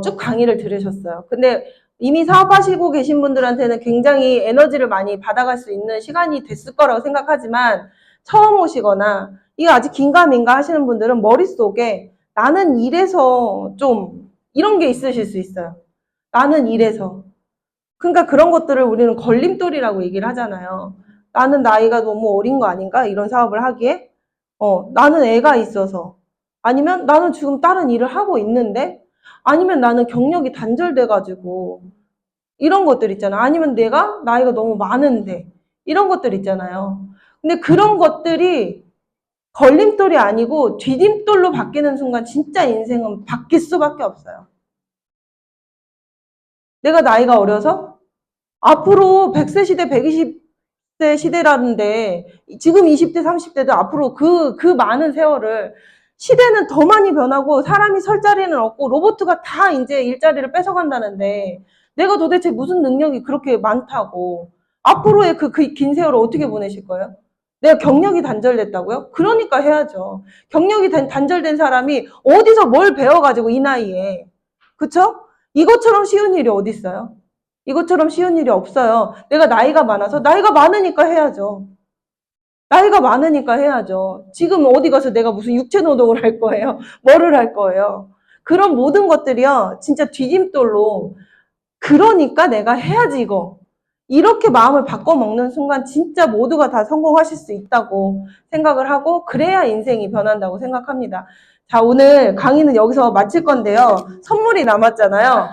쭉 강의를 들으셨어요. 근데 이미 사업하시고 계신 분들한테는 굉장히 에너지를 많이 받아갈 수 있는 시간이 됐을 거라고 생각하지만 처음 오시거나 이거 아직 긴가민가 하시는 분들은 머릿속에 나는 이래서 좀 이런 게 있으실 수 있어요. 나는 이래서. 그러니까 그런 것들을 우리는 걸림돌이라고 얘기를 하잖아요. 나는 나이가 너무 어린 거 아닌가? 이런 사업을 하기에. 나는 애가 있어서. 아니면 나는 지금 다른 일을 하고 있는데? 아니면 나는 경력이 단절돼가지고. 이런 것들 있잖아. 아니면 내가 나이가 너무 많은데. 이런 것들 있잖아요. 근데 그런 것들이 걸림돌이 아니고 디딤돌로 바뀌는 순간 진짜 인생은 바뀔 수밖에 없어요. 내가 나이가 어려서? 앞으로 100세 시대, 120세 시대라는데 지금 20대, 30대도 앞으로 그 많은 세월을 시대는 더 많이 변하고 사람이 설 자리는 없고 로봇가 다 이제 일자리를 뺏어간다는데 내가 도대체 무슨 능력이 그렇게 많다고 앞으로의 그 긴 세월을 어떻게 보내실 거예요? 내가 경력이 단절됐다고요? 그러니까 해야죠. 경력이 단절된 사람이 어디서 뭘 배워가지고 이 나이에 그쵸? 이것처럼 쉬운 일이 어디 있어요? 이것처럼 쉬운 일이 없어요. 내가 나이가 많아서 나이가 많으니까 해야죠. 나이가 많으니까 해야죠. 지금 어디 가서 내가 무슨 육체 노동을 할 거예요? 뭐를 할 거예요? 그런 모든 것들이요. 진짜 디딤돌로 그러니까 내가 해야지 이거. 이렇게 마음을 바꿔먹는 순간 진짜 모두가 다 성공하실 수 있다고 생각을 하고 그래야 인생이 변한다고 생각합니다. 자, 오늘 강의는 여기서 마칠 건데요. 선물이 남았잖아요.